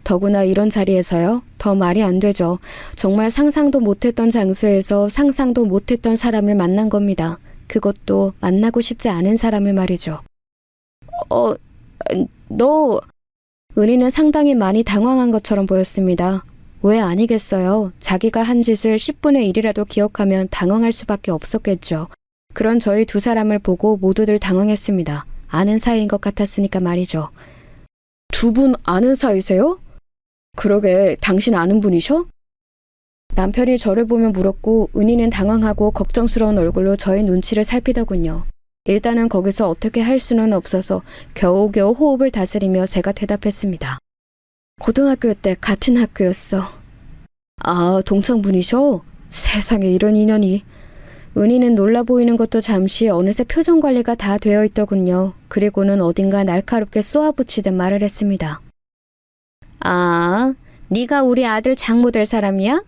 더구나 이런 자리에서요? 더 말이 안 되죠. 정말 상상도 못했던 장소에서 상상도 못했던 사람을 만난 겁니다. 그것도 만나고 싶지 않은 사람을 말이죠. 너... 은희는 상당히 많이 당황한 것처럼 보였습니다. 왜 아니겠어요. 자기가 한 짓을 10분의 1이라도 기억하면 당황할 수밖에 없었겠죠. 그런 저희 두 사람을 보고 모두들 당황했습니다. 아는 사이인 것 같았으니까 말이죠. 두 분 아는 사이세요? 그러게, 당신 아는 분이셔? 남편이 저를 보며 물었고 은희는 당황하고 걱정스러운 얼굴로 저의 눈치를 살피더군요. 일단은 거기서 어떻게 할 수는 없어서 겨우겨우 호흡을 다스리며 제가 대답했습니다. 고등학교 때 같은 학교였어. 아, 동창분이셔? 세상에 이런 인연이. 은희는 놀라 보이는 것도 잠시 어느새 표정 관리가 다 되어 있더군요. 그리고는 어딘가 날카롭게 쏘아붙이듯 말을 했습니다. 아, 네가 우리 아들 장모 될 사람이야?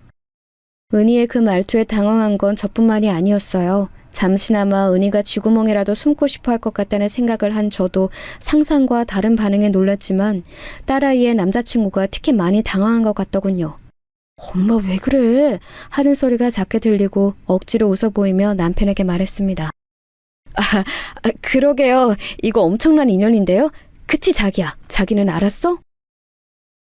은희의 그 말투에 당황한 건 저뿐만이 아니었어요. 잠시나마 은희가 쥐구멍이라도 숨고 싶어 할 것 같다는 생각을 한 저도 상상과 다른 반응에 놀랐지만 딸아이의 남자친구가 특히 많이 당황한 것 같더군요. 엄마 왜 그래? 하는 소리가 작게 들리고 억지로 웃어 보이며 남편에게 말했습니다. 그러게요. 이거 엄청난 인연인데요? 그치 자기야? 자기는 알았어?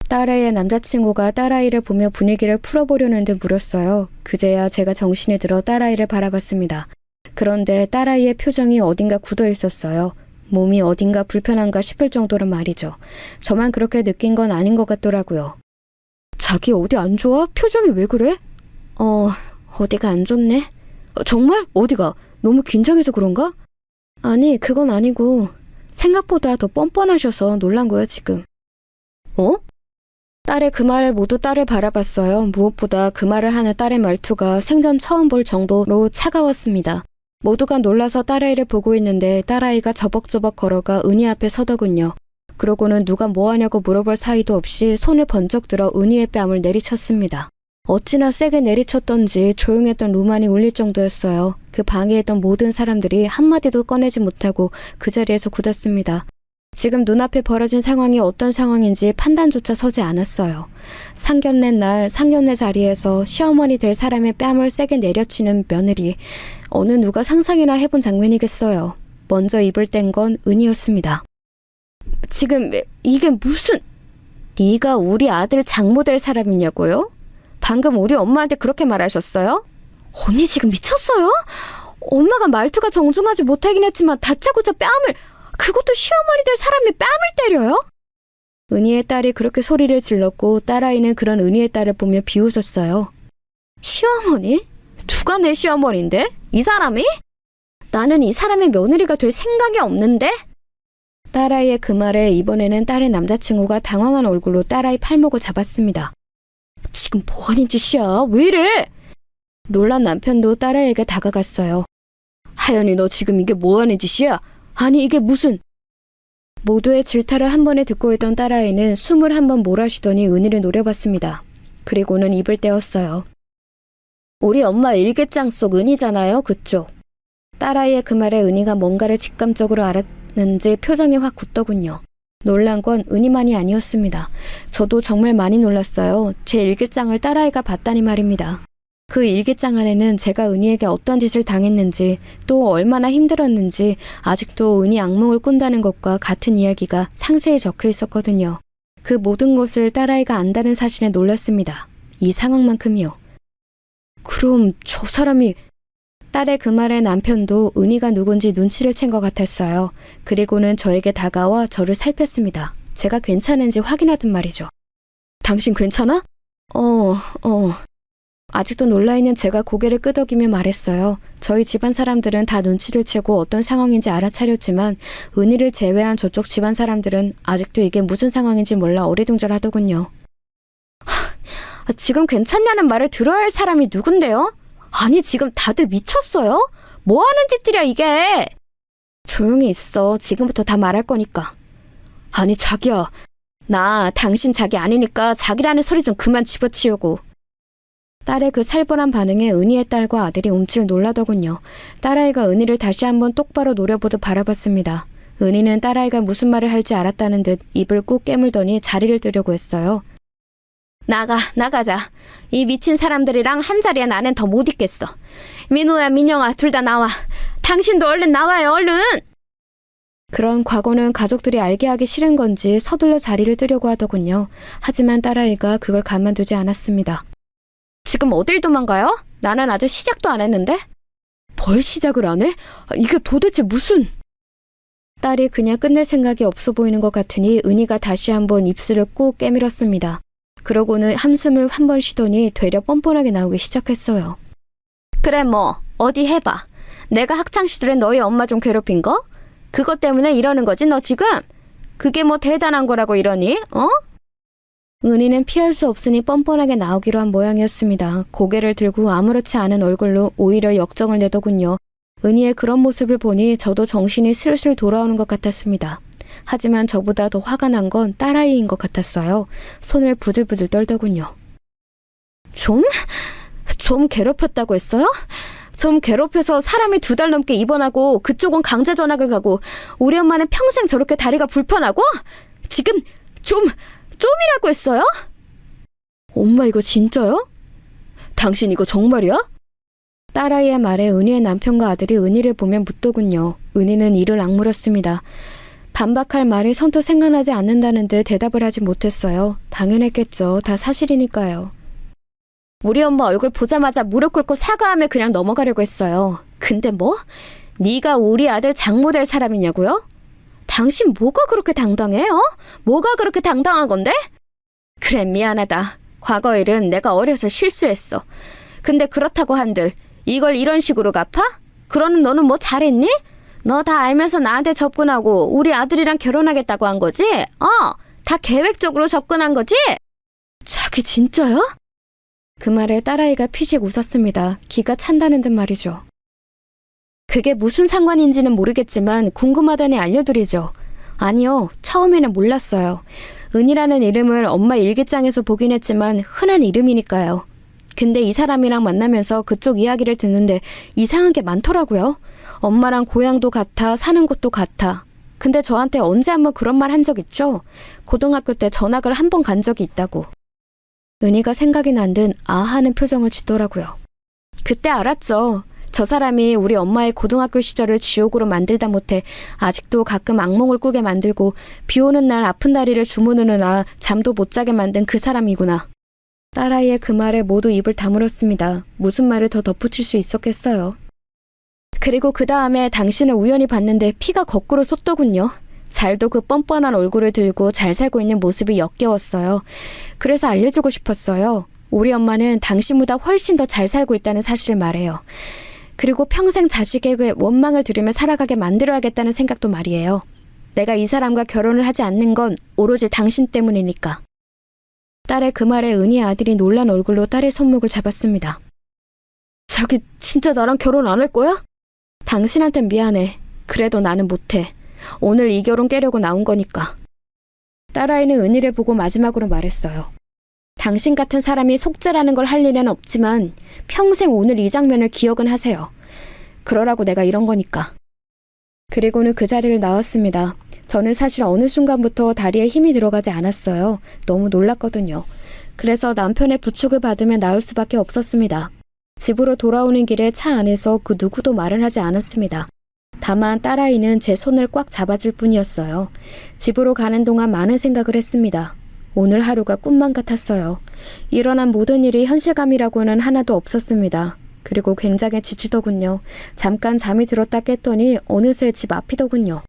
딸아이의 남자친구가 딸아이를 보며 분위기를 풀어보려는 듯 물었어요. 그제야 제가 정신이 들어 딸아이를 바라봤습니다. 그런데 딸아이의 표정이 어딘가 굳어 있었어요. 몸이 어딘가 불편한가 싶을 정도로 말이죠. 저만 그렇게 느낀 건 아닌 것 같더라고요. 자기 어디 안 좋아? 표정이 왜 그래? 어디가 안 좋네. 정말? 어디가? 너무 긴장해서 그런가? 아니, 그건 아니고 생각보다 더 뻔뻔하셔서 놀란 거예요, 지금. 어? 딸의 그 말에 모두 딸을 바라봤어요. 무엇보다 그 말을 하는 딸의 말투가 생전 처음 볼 정도로 차가웠습니다. 모두가 놀라서 딸아이를 보고 있는데 딸아이가 저벅저벅 걸어가 은희 앞에 서더군요. 그러고는 누가 뭐하냐고 물어볼 사이도 없이 손을 번쩍 들어 은희의 뺨을 내리쳤습니다. 어찌나 세게 내리쳤던지 조용했던 루만이 울릴 정도였어요. 그 방에 있던 모든 사람들이 한마디도 꺼내지 못하고 그 자리에서 굳었습니다. 지금 눈앞에 벌어진 상황이 어떤 상황인지 판단조차 서지 않았어요. 상견례 날 상견례 자리에서 시어머니 될 사람의 뺨을 세게 내려치는 며느리. 어느 누가 상상이나 해본 장면이겠어요. 먼저 입을 뗀 건 은희였습니다. 지금 이게 무슨... 네가 우리 아들 장모 될 사람이냐고요? 방금 우리 엄마한테 그렇게 말하셨어요? 언니 지금 미쳤어요? 엄마가 말투가 정중하지 못하긴 했지만 다짜고짜 뺨을... 그것도 시어머니 될 사람이 뺨을 때려요? 은희의 딸이 그렇게 소리를 질렀고 딸아이는 그런 은희의 딸을 보며 비웃었어요. 시어머니? 누가 내 시어머니인데? 이 사람이? 나는 이 사람의 며느리가 될 생각이 없는데? 딸아이의 그 말에 이번에는 딸의 남자친구가 당황한 얼굴로 딸아이 팔목을 잡았습니다. 지금 뭐하는 짓이야? 왜 이래? 놀란 남편도 딸아이에게 다가갔어요. 하연이 너 지금 이게 뭐하는 짓이야? 아니 이게 무슨... 모두의 질타를 한 번에 듣고 있던 딸아이는 숨을 한 번 몰아쉬더니 은희를 노려봤습니다. 그리고는 입을 떼었어요. 우리 엄마 일기장 속 은희잖아요, 그쪽. 딸아이의 그 말에 은희가 뭔가를 직감적으로 알았는지 표정이 확 굳더군요. 놀란 건 은희만이 아니었습니다. 저도 정말 많이 놀랐어요. 제 일기장을 딸아이가 봤다니 말입니다. 그 일기장 안에는 제가 은희에게 어떤 짓을 당했는지 또 얼마나 힘들었는지 아직도 은희 악몽을 꾼다는 것과 같은 이야기가 상세히 적혀 있었거든요. 그 모든 것을 딸아이가 안다는 사실에 놀랐습니다. 이 상황만큼이요. 그럼 저 사람이... 딸의 그 말에 남편도 은희가 누군지 눈치를 챈 것 같았어요. 그리고는 저에게 다가와 저를 살폈습니다. 제가 괜찮은지 확인하듯 말이죠. 당신 괜찮아? 아직도 놀라있는 제가 고개를 끄덕이며 말했어요. 저희 집안 사람들은 다 눈치를 채고 어떤 상황인지 알아차렸지만 은희를 제외한 저쪽 집안 사람들은 아직도 이게 무슨 상황인지 몰라 어리둥절하더군요. 지금 괜찮냐는 말을 들어야 할 사람이 누군데요? 아니 지금 다들 미쳤어요? 뭐하는 짓들이야 이게? 조용히 있어. 지금부터 다 말할 거니까. 아니 자기야. 나 당신 자기 아니니까 자기라는 소리 좀 그만 집어치우고. 딸의 그 살벌한 반응에 은희의 딸과 아들이 움찔 놀라더군요. 딸아이가 은희를 다시 한번 똑바로 노려보듯 바라봤습니다. 은희는 딸아이가 무슨 말을 할지 알았다는 듯 입을 꾹 깨물더니 자리를 뜨려고 했어요. 나가자. 이 미친 사람들이랑 한 자리에 나는 더 못 있겠어. 민호야, 민영아, 둘 다 나와. 당신도 얼른 나와요, 얼른! 그런 과거는 가족들이 알게 하기 싫은 건지 서둘러 자리를 뜨려고 하더군요. 하지만 딸아이가 그걸 가만두지 않았습니다. 지금 어딜 도망가요? 나는 아직 시작도 안 했는데? 뭘 시작을 안 해? 이게 도대체 무슨... 딸이 그냥 끝낼 생각이 없어 보이는 것 같으니 은희가 다시 한번 입술을 꾹 깨물었습니다. 그러고는 한숨을 한 번 쉬더니 되려 뻔뻔하게 나오기 시작했어요. 그래 뭐 어디 해봐. 내가 학창시절에 너희 엄마 좀 괴롭힌 거? 그것 때문에 이러는 거지 너 지금? 그게 뭐 대단한 거라고 이러니? 은희는 피할 수 없으니 뻔뻔하게 나오기로 한 모양이었습니다. 고개를 들고 아무렇지 않은 얼굴로 오히려 역정을 내더군요. 은희의 그런 모습을 보니 저도 정신이 슬슬 돌아오는 것 같았습니다. 하지만 저보다 더 화가 난 건 딸아이인 것 같았어요. 손을 부들부들 떨더군요. 좀 괴롭혔다고 했어요? 좀 괴롭혀서 사람이 2달 넘게 입원하고 그쪽은 강제 전학을 가고 우리 엄마는 평생 저렇게 다리가 불편하고? 지금 좀이라고 했어요? 엄마 이거 진짜요? 당신 이거 정말이야? 딸아이의 말에 은희의 남편과 아들이 은희를 보며 묻더군요. 은희는 이를 악물었습니다. 반박할 말이 선뜻 생각나지 않는다는 듯 대답을 하지 못했어요. 당연했겠죠. 다 사실이니까요. 우리 엄마 얼굴 보자마자 무릎 꿇고 사과하며 그냥 넘어가려고 했어요. 근데 뭐? 네가 우리 아들 장모 될 사람이냐고요? 당신 뭐가 그렇게 당당해? 뭐가 그렇게 당당한 건데? 그래 미안하다. 과거 일은 내가 어려서 실수했어. 근데 그렇다고 한들 이걸 이런 식으로 갚아? 그러는 너는 뭐 잘했니? 너 다 알면서 나한테 접근하고 우리 아들이랑 결혼하겠다고 한 거지? 다 계획적으로 접근한 거지? 자기 진짜야? 그 말에 딸아이가 피식 웃었습니다. 기가 찬다는 듯 말이죠. 그게 무슨 상관인지는 모르겠지만 궁금하다니 알려드리죠. 아니요, 처음에는 몰랐어요. 은이라는 이름을 엄마 일기장에서 보긴 했지만 흔한 이름이니까요. 근데 이 사람이랑 만나면서 그쪽 이야기를 듣는데 이상한 게 많더라고요. 엄마랑 고향도 같아, 사는 곳도 같아. 근데 저한테 언제 한번 그런 말 한 적 있죠? 고등학교 때 전학을 한 번 간 적이 있다고. 은희가 생각이 난 듯 하는 표정을 짓더라고요. 그때 알았죠. 저 사람이 우리 엄마의 고등학교 시절을 지옥으로 만들다 못해 아직도 가끔 악몽을 꾸게 만들고 비 오는 날 아픈 다리를 주무르느라 잠도 못 자게 만든 그 사람이구나. 딸아이의 그 말에 모두 입을 다물었습니다. 무슨 말을 더 덧붙일 수 있었겠어요. 그리고 그 다음에 당신을 우연히 봤는데 피가 거꾸로 솟더군요. 잘도 그 뻔뻔한 얼굴을 들고 잘 살고 있는 모습이 역겨웠어요. 그래서 알려주고 싶었어요. 우리 엄마는 당신보다 훨씬 더 잘 살고 있다는 사실을 말해요. 그리고 평생 자식에게 원망을 들으며 살아가게 만들어야겠다는 생각도 말이에요. 내가 이 사람과 결혼을 하지 않는 건 오로지 당신 때문이니까. 딸의 그 말에 은희의 아들이 놀란 얼굴로 딸의 손목을 잡았습니다. 자기 진짜 나랑 결혼 안 할 거야? 당신한텐 미안해. 그래도 나는 못해. 오늘 이 결혼 깨려고 나온 거니까. 딸아이는 은희를 보고 마지막으로 말했어요. 당신 같은 사람이 속죄라는 걸 할 일은 없지만 평생 오늘 이 장면을 기억은 하세요. 그러라고 내가 이런 거니까. 그리고는 그 자리를 나왔습니다. 저는 사실 어느 순간부터 다리에 힘이 들어가지 않았어요. 너무 놀랐거든요. 그래서 남편의 부축을 받으며 나올 수밖에 없었습니다. 집으로 돌아오는 길에 차 안에서 그 누구도 말을 하지 않았습니다. 다만 딸아이는 제 손을 꽉 잡아줄 뿐이었어요. 집으로 가는 동안 많은 생각을 했습니다. 오늘 하루가 꿈만 같았어요. 일어난 모든 일이 현실감이라고는 하나도 없었습니다. 그리고 굉장히 지치더군요. 잠깐 잠이 들었다 깼더니 어느새 집 앞이더군요.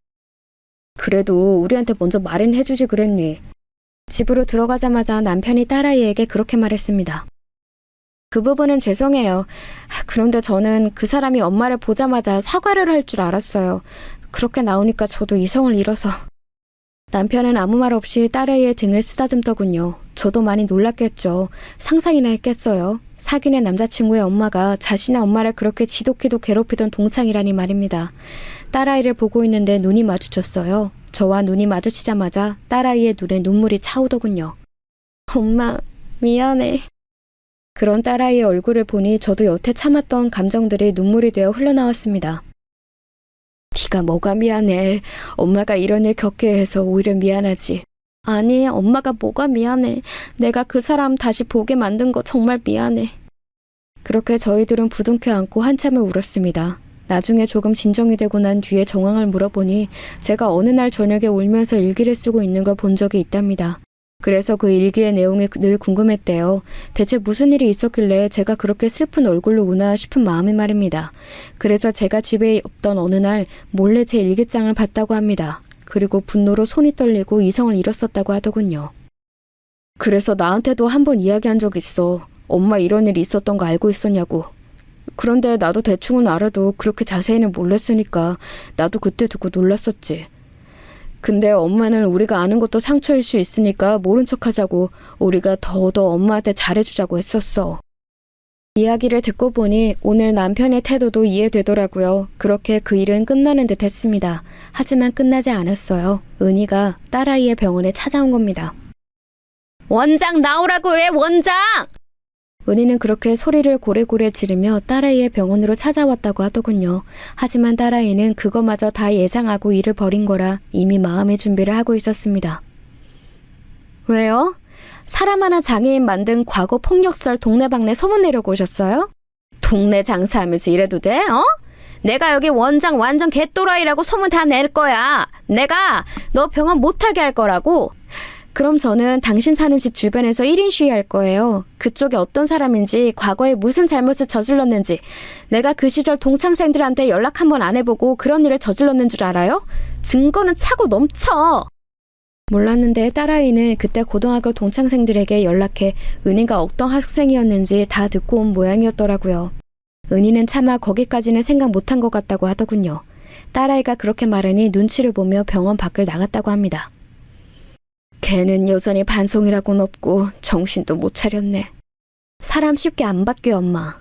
그래도 우리한테 먼저 말은 해주지 그랬니? 집으로 들어가자마자 남편이 딸아이에게 그렇게 말했습니다. 그 부분은 죄송해요. 그런데 저는 그 사람이 엄마를 보자마자 사과를 할 줄 알았어요. 그렇게 나오니까 저도 이성을 잃어서. 남편은 아무 말 없이 딸아이의 등을 쓰다듬더군요. 저도 많이 놀랐겠죠. 상상이나 했겠어요. 사귀는 남자친구의 엄마가 자신의 엄마를 그렇게 지독히도 괴롭히던 동창이라니 말입니다. 딸아이를 보고 있는데 눈이 마주쳤어요. 저와 눈이 마주치자마자 딸아이의 눈에 눈물이 차오더군요. 엄마, 미안해. 그런 딸아이의 얼굴을 보니 저도 여태 참았던 감정들이 눈물이 되어 흘러나왔습니다. 네가 뭐가 미안해. 엄마가 이런 일 겪게 해서 오히려 미안하지. 아니, 엄마가 뭐가 미안해. 내가 그 사람 다시 보게 만든 거 정말 미안해. 그렇게 저희들은 부둥켜 안고 한참을 울었습니다. 나중에 조금 진정이 되고 난 뒤에 정황을 물어보니 제가 어느 날 저녁에 울면서 일기를 쓰고 있는 걸 본 적이 있답니다. 그래서 그 일기의 내용이 늘 궁금했대요. 대체 무슨 일이 있었길래 제가 그렇게 슬픈 얼굴로 우나 싶은 마음이 말입니다. 그래서 제가 집에 없던 어느 날 몰래 제 일기장을 봤다고 합니다. 그리고 분노로 손이 떨리고 이성을 잃었었다고 하더군요. 그래서 나한테도 한 번 이야기한 적 있어. 엄마 이런 일이 있었던 거 알고 있었냐고. 그런데 나도 대충은 알아도 그렇게 자세히는 몰랐으니까 나도 그때 두고 놀랐었지. 근데 엄마는 우리가 아는 것도 상처일 수 있으니까 모른 척하자고 우리가 더더 엄마한테 잘해주자고 했었어. 이야기를 듣고 보니 오늘 남편의 태도도 이해되더라고요. 그렇게 그 일은 끝나는 듯 했습니다. 하지만 끝나지 않았어요. 은희가 딸아이의 병원에 찾아온 겁니다. 원장 나오라고 해, 원장! 은희는 그렇게 소리를 고래고래 지르며 딸아이의 병원으로 찾아왔다고 하더군요. 하지만 딸아이는 그거마저 다 예상하고 일을 벌인 거라 이미 마음의 준비를 하고 있었습니다. 왜요? 사람 하나 장애인 만든 과거 폭력설 동네방네 소문내려고 오셨어요? 동네 장사하면서 이래도 돼? 내가 여기 원장 완전 개또라이라고 소문 다 낼 거야. 내가 너 병원 못하게 할 거라고. 그럼 저는 당신 사는 집 주변에서 1인 시위할 거예요. 그쪽에 어떤 사람인지 과거에 무슨 잘못을 저질렀는지 내가 그 시절 동창생들한테 연락 한번 안 해보고 그런 일을 저질렀는 줄 알아요? 증거는 차고 넘쳐. 몰랐는데 딸아이는 그때 고등학교 동창생들에게 연락해 은희가 어떤 학생이었는지 다 듣고 온 모양이었더라고요. 은희는 차마 거기까지는 생각 못한 것 같다고 하더군요. 딸아이가 그렇게 말하니 눈치를 보며 병원 밖을 나갔다고 합니다. 걔는 여전히 반송이라고는 없고 정신도 못 차렸네. 사람 쉽게 안 바뀌어, 엄마.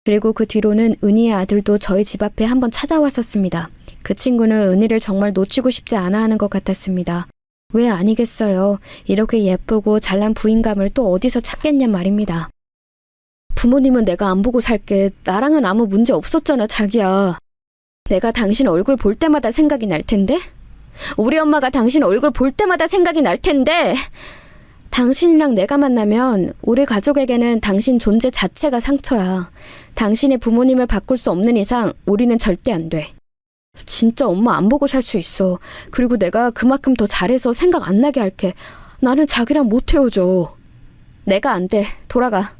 그리고 그 뒤로는 은희의 아들도 저희 집 앞에 한번 찾아왔었습니다. 그 친구는 은희를 정말 놓치고 싶지 않아 하는 것 같았습니다. 왜 아니겠어요. 이렇게 예쁘고 잘난 부인감을 또 어디서 찾겠냐 말입니다. 부모님은 내가 안 보고 살게. 나랑은 아무 문제 없었잖아, 자기야. 내가 당신 얼굴 볼 때마다 생각이 날 텐데? 우리 엄마가 당신 얼굴 볼 때마다 생각이 날 텐데! 당신이랑 내가 만나면 우리 가족에게는 당신 존재 자체가 상처야. 당신의 부모님을 바꿀 수 없는 이상 우리는 절대 안 돼. 진짜 엄마 안 보고 살 수 있어. 그리고 내가 그만큼 더 잘해서 생각 안 나게 할게. 나는 자기랑 못 헤어져. 내가 안 돼. 돌아가.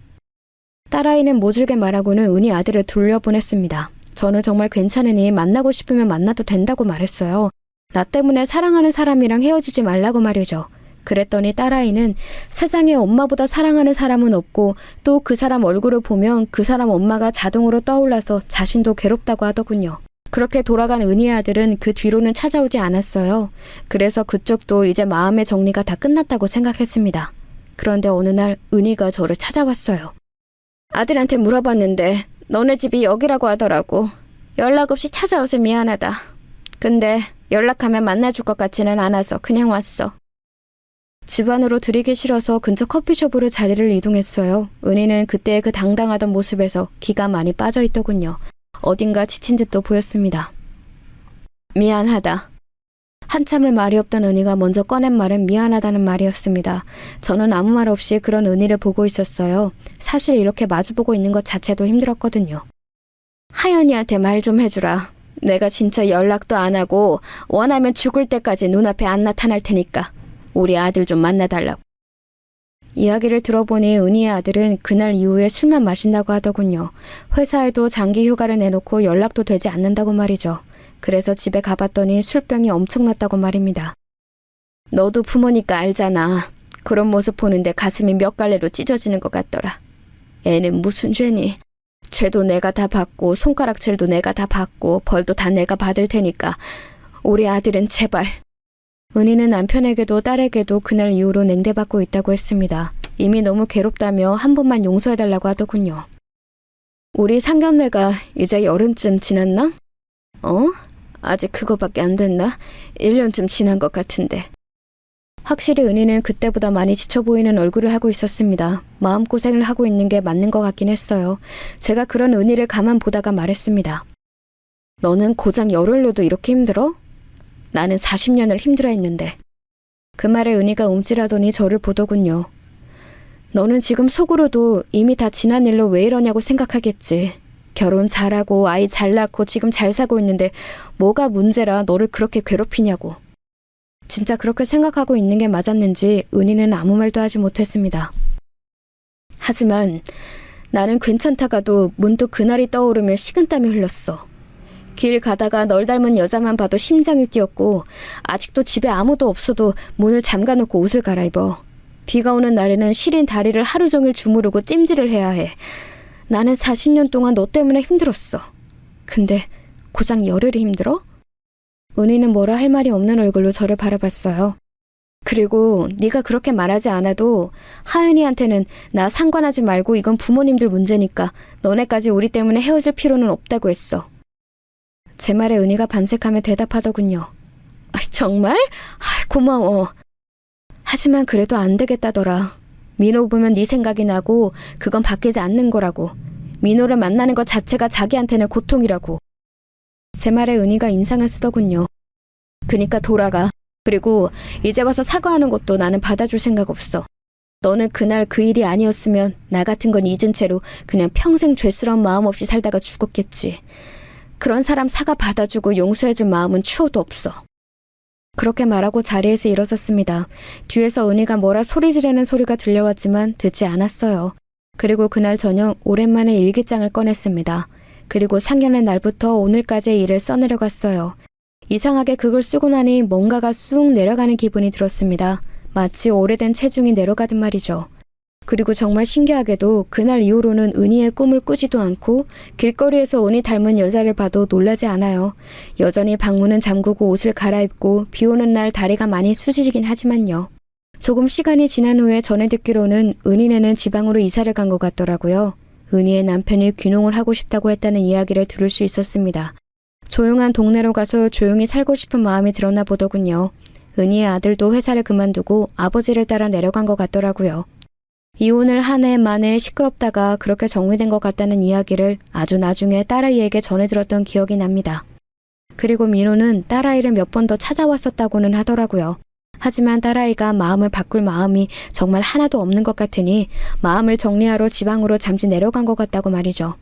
딸아이는 모질게 말하고는 은희 아들을 돌려보냈습니다. 저는 정말 괜찮으니 만나고 싶으면 만나도 된다고 말했어요. 나 때문에 사랑하는 사람이랑 헤어지지 말라고 말이죠. 그랬더니 딸아이는 세상에 엄마보다 사랑하는 사람은 없고 또 그 사람 얼굴을 보면 그 사람 엄마가 자동으로 떠올라서 자신도 괴롭다고 하더군요. 그렇게 돌아간 은희의 아들은 그 뒤로는 찾아오지 않았어요. 그래서 그쪽도 이제 마음의 정리가 다 끝났다고 생각했습니다. 그런데 어느 날 은희가 저를 찾아왔어요. 아들한테 물어봤는데 너네 집이 여기라고 하더라고. 연락 없이 찾아와서 미안하다. 근데 연락하면 만나줄 것 같지는 않아서 그냥 왔어. 집 안으로 들이기 싫어서 근처 커피숍으로 자리를 이동했어요. 은희는 그때의 그 당당하던 모습에서 기가 많이 빠져있더군요. 어딘가 지친 듯도 보였습니다. 미안하다. 한참을 말이 없던 은희가 먼저 꺼낸 말은 미안하다는 말이었습니다. 저는 아무 말 없이 그런 은희를 보고 있었어요. 사실 이렇게 마주보고 있는 것 자체도 힘들었거든요. 하연이한테 말 좀 해주라. 내가 진짜 연락도 안 하고 원하면 죽을 때까지 눈앞에 안 나타날 테니까 우리 아들 좀 만나달라고. 이야기를 들어보니 은희의 아들은 그날 이후에 술만 마신다고 하더군요. 회사에도 장기 휴가를 내놓고 연락도 되지 않는다고 말이죠. 그래서 집에 가봤더니 술병이 엄청났다고 말입니다. 너도 부모니까 알잖아. 그런 모습 보는데 가슴이 몇 갈래로 찢어지는 것 같더라. 애는 무슨 죄니? 죄도 내가 다 받고 손가락질도 내가 다 받고 벌도 다 내가 받을 테니까 우리 아들은 제발. 은희는 남편에게도 딸에게도 그날 이후로 냉대받고 있다고 했습니다. 이미 너무 괴롭다며 한 번만 용서해달라고 하더군요. 우리 상견례가 이제 열흘쯤 지났나? 아직 그거밖에 안 됐나? 1년쯤 지난 것 같은데. 확실히 은희는 그때보다 많이 지쳐 보이는 얼굴을 하고 있었습니다. 마음고생을 하고 있는 게 맞는 것 같긴 했어요. 제가 그런 은희를 가만 보다가 말했습니다. 너는 고작 열흘로도 이렇게 힘들어? 나는 40년을 힘들어했는데. 그 말에 은희가 움찔하더니 저를 보더군요. 너는 지금 속으로도 이미 다 지난 일로 왜 이러냐고 생각하겠지. 결혼 잘하고 아이 잘 낳고 지금 잘 사고 있는데 뭐가 문제라 너를 그렇게 괴롭히냐고. 진짜 그렇게 생각하고 있는 게 맞았는지 은희는 아무 말도 하지 못했습니다. 하지만 나는 괜찮다가도 문득 그날이 떠오르며 식은땀이 흘렀어. 길 가다가 널 닮은 여자만 봐도 심장이 뛰었고 아직도 집에 아무도 없어도 문을 잠가놓고 옷을 갈아입어. 비가 오는 날에는 시린 다리를 하루 종일 주무르고 찜질을 해야 해. 나는 40년 동안 너 때문에 힘들었어. 근데 고작 열흘이 힘들어? 은희는 뭐라 할 말이 없는 얼굴로 저를 바라봤어요. 그리고 네가 그렇게 말하지 않아도 하연이한테는 나 상관하지 말고 이건 부모님들 문제니까 너네까지 우리 때문에 헤어질 필요는 없다고 했어. 제 말에 은희가 반색하며 대답하더군요. 정말? 고마워. 하지만 그래도 안 되겠다더라. 민호 보면 네 생각이 나고 그건 바뀌지 않는 거라고. 민호를 만나는 것 자체가 자기한테는 고통이라고. 제 말에 은희가 인상을 쓰더군요. 그니까 돌아가. 그리고 이제 와서 사과하는 것도 나는 받아줄 생각 없어. 너는 그날 그 일이 아니었으면 나 같은 건 잊은 채로 그냥 평생 죄스러운 마음 없이 살다가 죽었겠지. 그런 사람 사과 받아주고 용서해줄 마음은 추호도 없어. 그렇게 말하고 자리에서 일어섰습니다. 뒤에서 은희가 뭐라 소리 지르는 소리가 들려왔지만 듣지 않았어요. 그리고 그날 저녁 오랜만에 일기장을 꺼냈습니다. 그리고 상견례 날부터 오늘까지의 일을 써내려갔어요. 이상하게 그걸 쓰고 나니 뭔가가 쑥 내려가는 기분이 들었습니다. 마치 오래된 체중이 내려가듯 말이죠. 그리고 정말 신기하게도 그날 이후로는 은희의 꿈을 꾸지도 않고 길거리에서 은희 닮은 여자를 봐도 놀라지 않아요. 여전히 방문은 잠그고 옷을 갈아입고 비 오는 날 다리가 많이 쑤시긴 하지만요. 조금 시간이 지난 후에 전해 듣기로는 은희네는 지방으로 이사를 간 것 같더라고요. 은희의 남편이 귀농을 하고 싶다고 했다는 이야기를 들을 수 있었습니다. 조용한 동네로 가서 조용히 살고 싶은 마음이 들었나 보더군요. 은희의 아들도 회사를 그만두고 아버지를 따라 내려간 것 같더라고요. 이혼을 한 해 만에 시끄럽다가 그렇게 정리된 것 같다는 이야기를 아주 나중에 딸아이에게 전해 들었던 기억이 납니다. 그리고 민호는 딸아이를 몇 번 더 찾아왔었다고는 하더라고요. 하지만 딸아이가 마음을 바꿀 마음이 정말 하나도 없는 것 같으니 마음을 정리하러 지방으로 잠시 내려간 것 같다고 말이죠.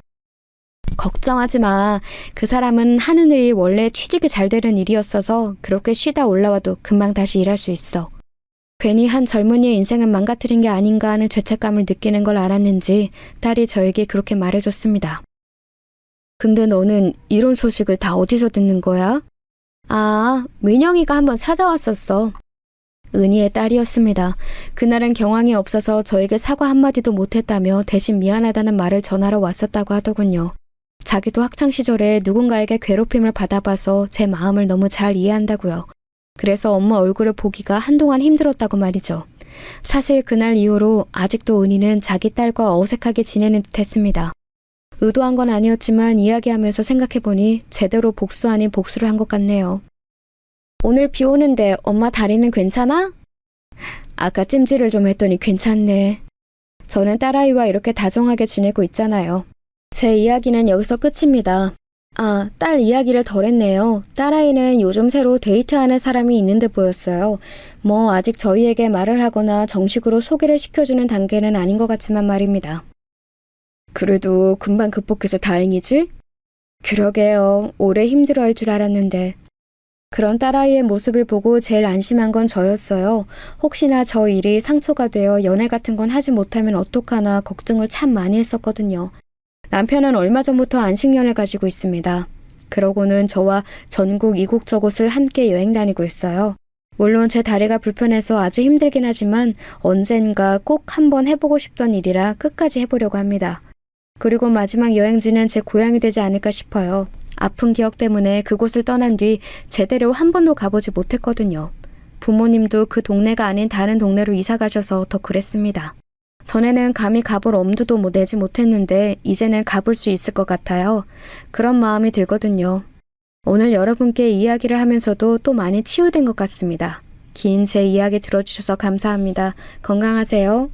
걱정하지 마. 그 사람은 하는 일이 원래 취직이 잘 되는 일이었어서 그렇게 쉬다 올라와도 금방 다시 일할 수 있어. 괜히 한 젊은이의 인생을 망가뜨린 게 아닌가 하는 죄책감을 느끼는 걸 알았는지 딸이 저에게 그렇게 말해줬습니다. 근데 너는 이런 소식을 다 어디서 듣는 거야? 아, 민영이가 한번 찾아왔었어. 은희의 딸이었습니다. 그날은 경황이 없어서 저에게 사과 한마디도 못했다며 대신 미안하다는 말을 전하러 왔었다고 하더군요. 자기도 학창시절에 누군가에게 괴롭힘을 받아봐서 제 마음을 너무 잘 이해한다고요. 그래서 엄마 얼굴을 보기가 한동안 힘들었다고 말이죠. 사실 그날 이후로 아직도 은희는 자기 딸과 어색하게 지내는 듯 했습니다. 의도한 건 아니었지만 이야기하면서 생각해보니 제대로 복수 아닌 복수를 한 것 같네요. 오늘 비 오는데 엄마 다리는 괜찮아? 아까 찜질을 좀 했더니 괜찮네. 저는 딸아이와 이렇게 다정하게 지내고 있잖아요. 제 이야기는 여기서 끝입니다. 아, 딸 이야기를 덜 했네요. 딸아이는 요즘 새로 데이트하는 사람이 있는 듯 보였어요. 뭐 아직 저희에게 말을 하거나 정식으로 소개를 시켜주는 단계는 아닌 것 같지만 말입니다. 그래도 금방 극복해서 다행이지? 그러게요. 오래 힘들어할 줄 알았는데. 그런 딸아이의 모습을 보고 제일 안심한 건 저였어요. 혹시나 저 일이 상처가 되어 연애 같은 건 하지 못하면 어떡하나 걱정을 참 많이 했었거든요. 남편은 얼마 전부터 안식년을 가지고 있습니다. 그러고는 저와 전국 이곳저곳을 함께 여행 다니고 있어요. 물론 제 다리가 불편해서 아주 힘들긴 하지만 언젠가 꼭 한번 해보고 싶던 일이라 끝까지 해보려고 합니다. 그리고 마지막 여행지는 제 고향이 되지 않을까 싶어요. 아픈 기억 때문에 그곳을 떠난 뒤 제대로 한 번도 가보지 못했거든요. 부모님도 그 동네가 아닌 다른 동네로 이사 가셔서 더 그랬습니다. 전에는 감히 가볼 엄두도 내지 못했는데 이제는 가볼 수 있을 것 같아요. 그런 마음이 들거든요. 오늘 여러분께 이야기를 하면서도 또 많이 치유된 것 같습니다. 긴 제 이야기 들어주셔서 감사합니다. 건강하세요.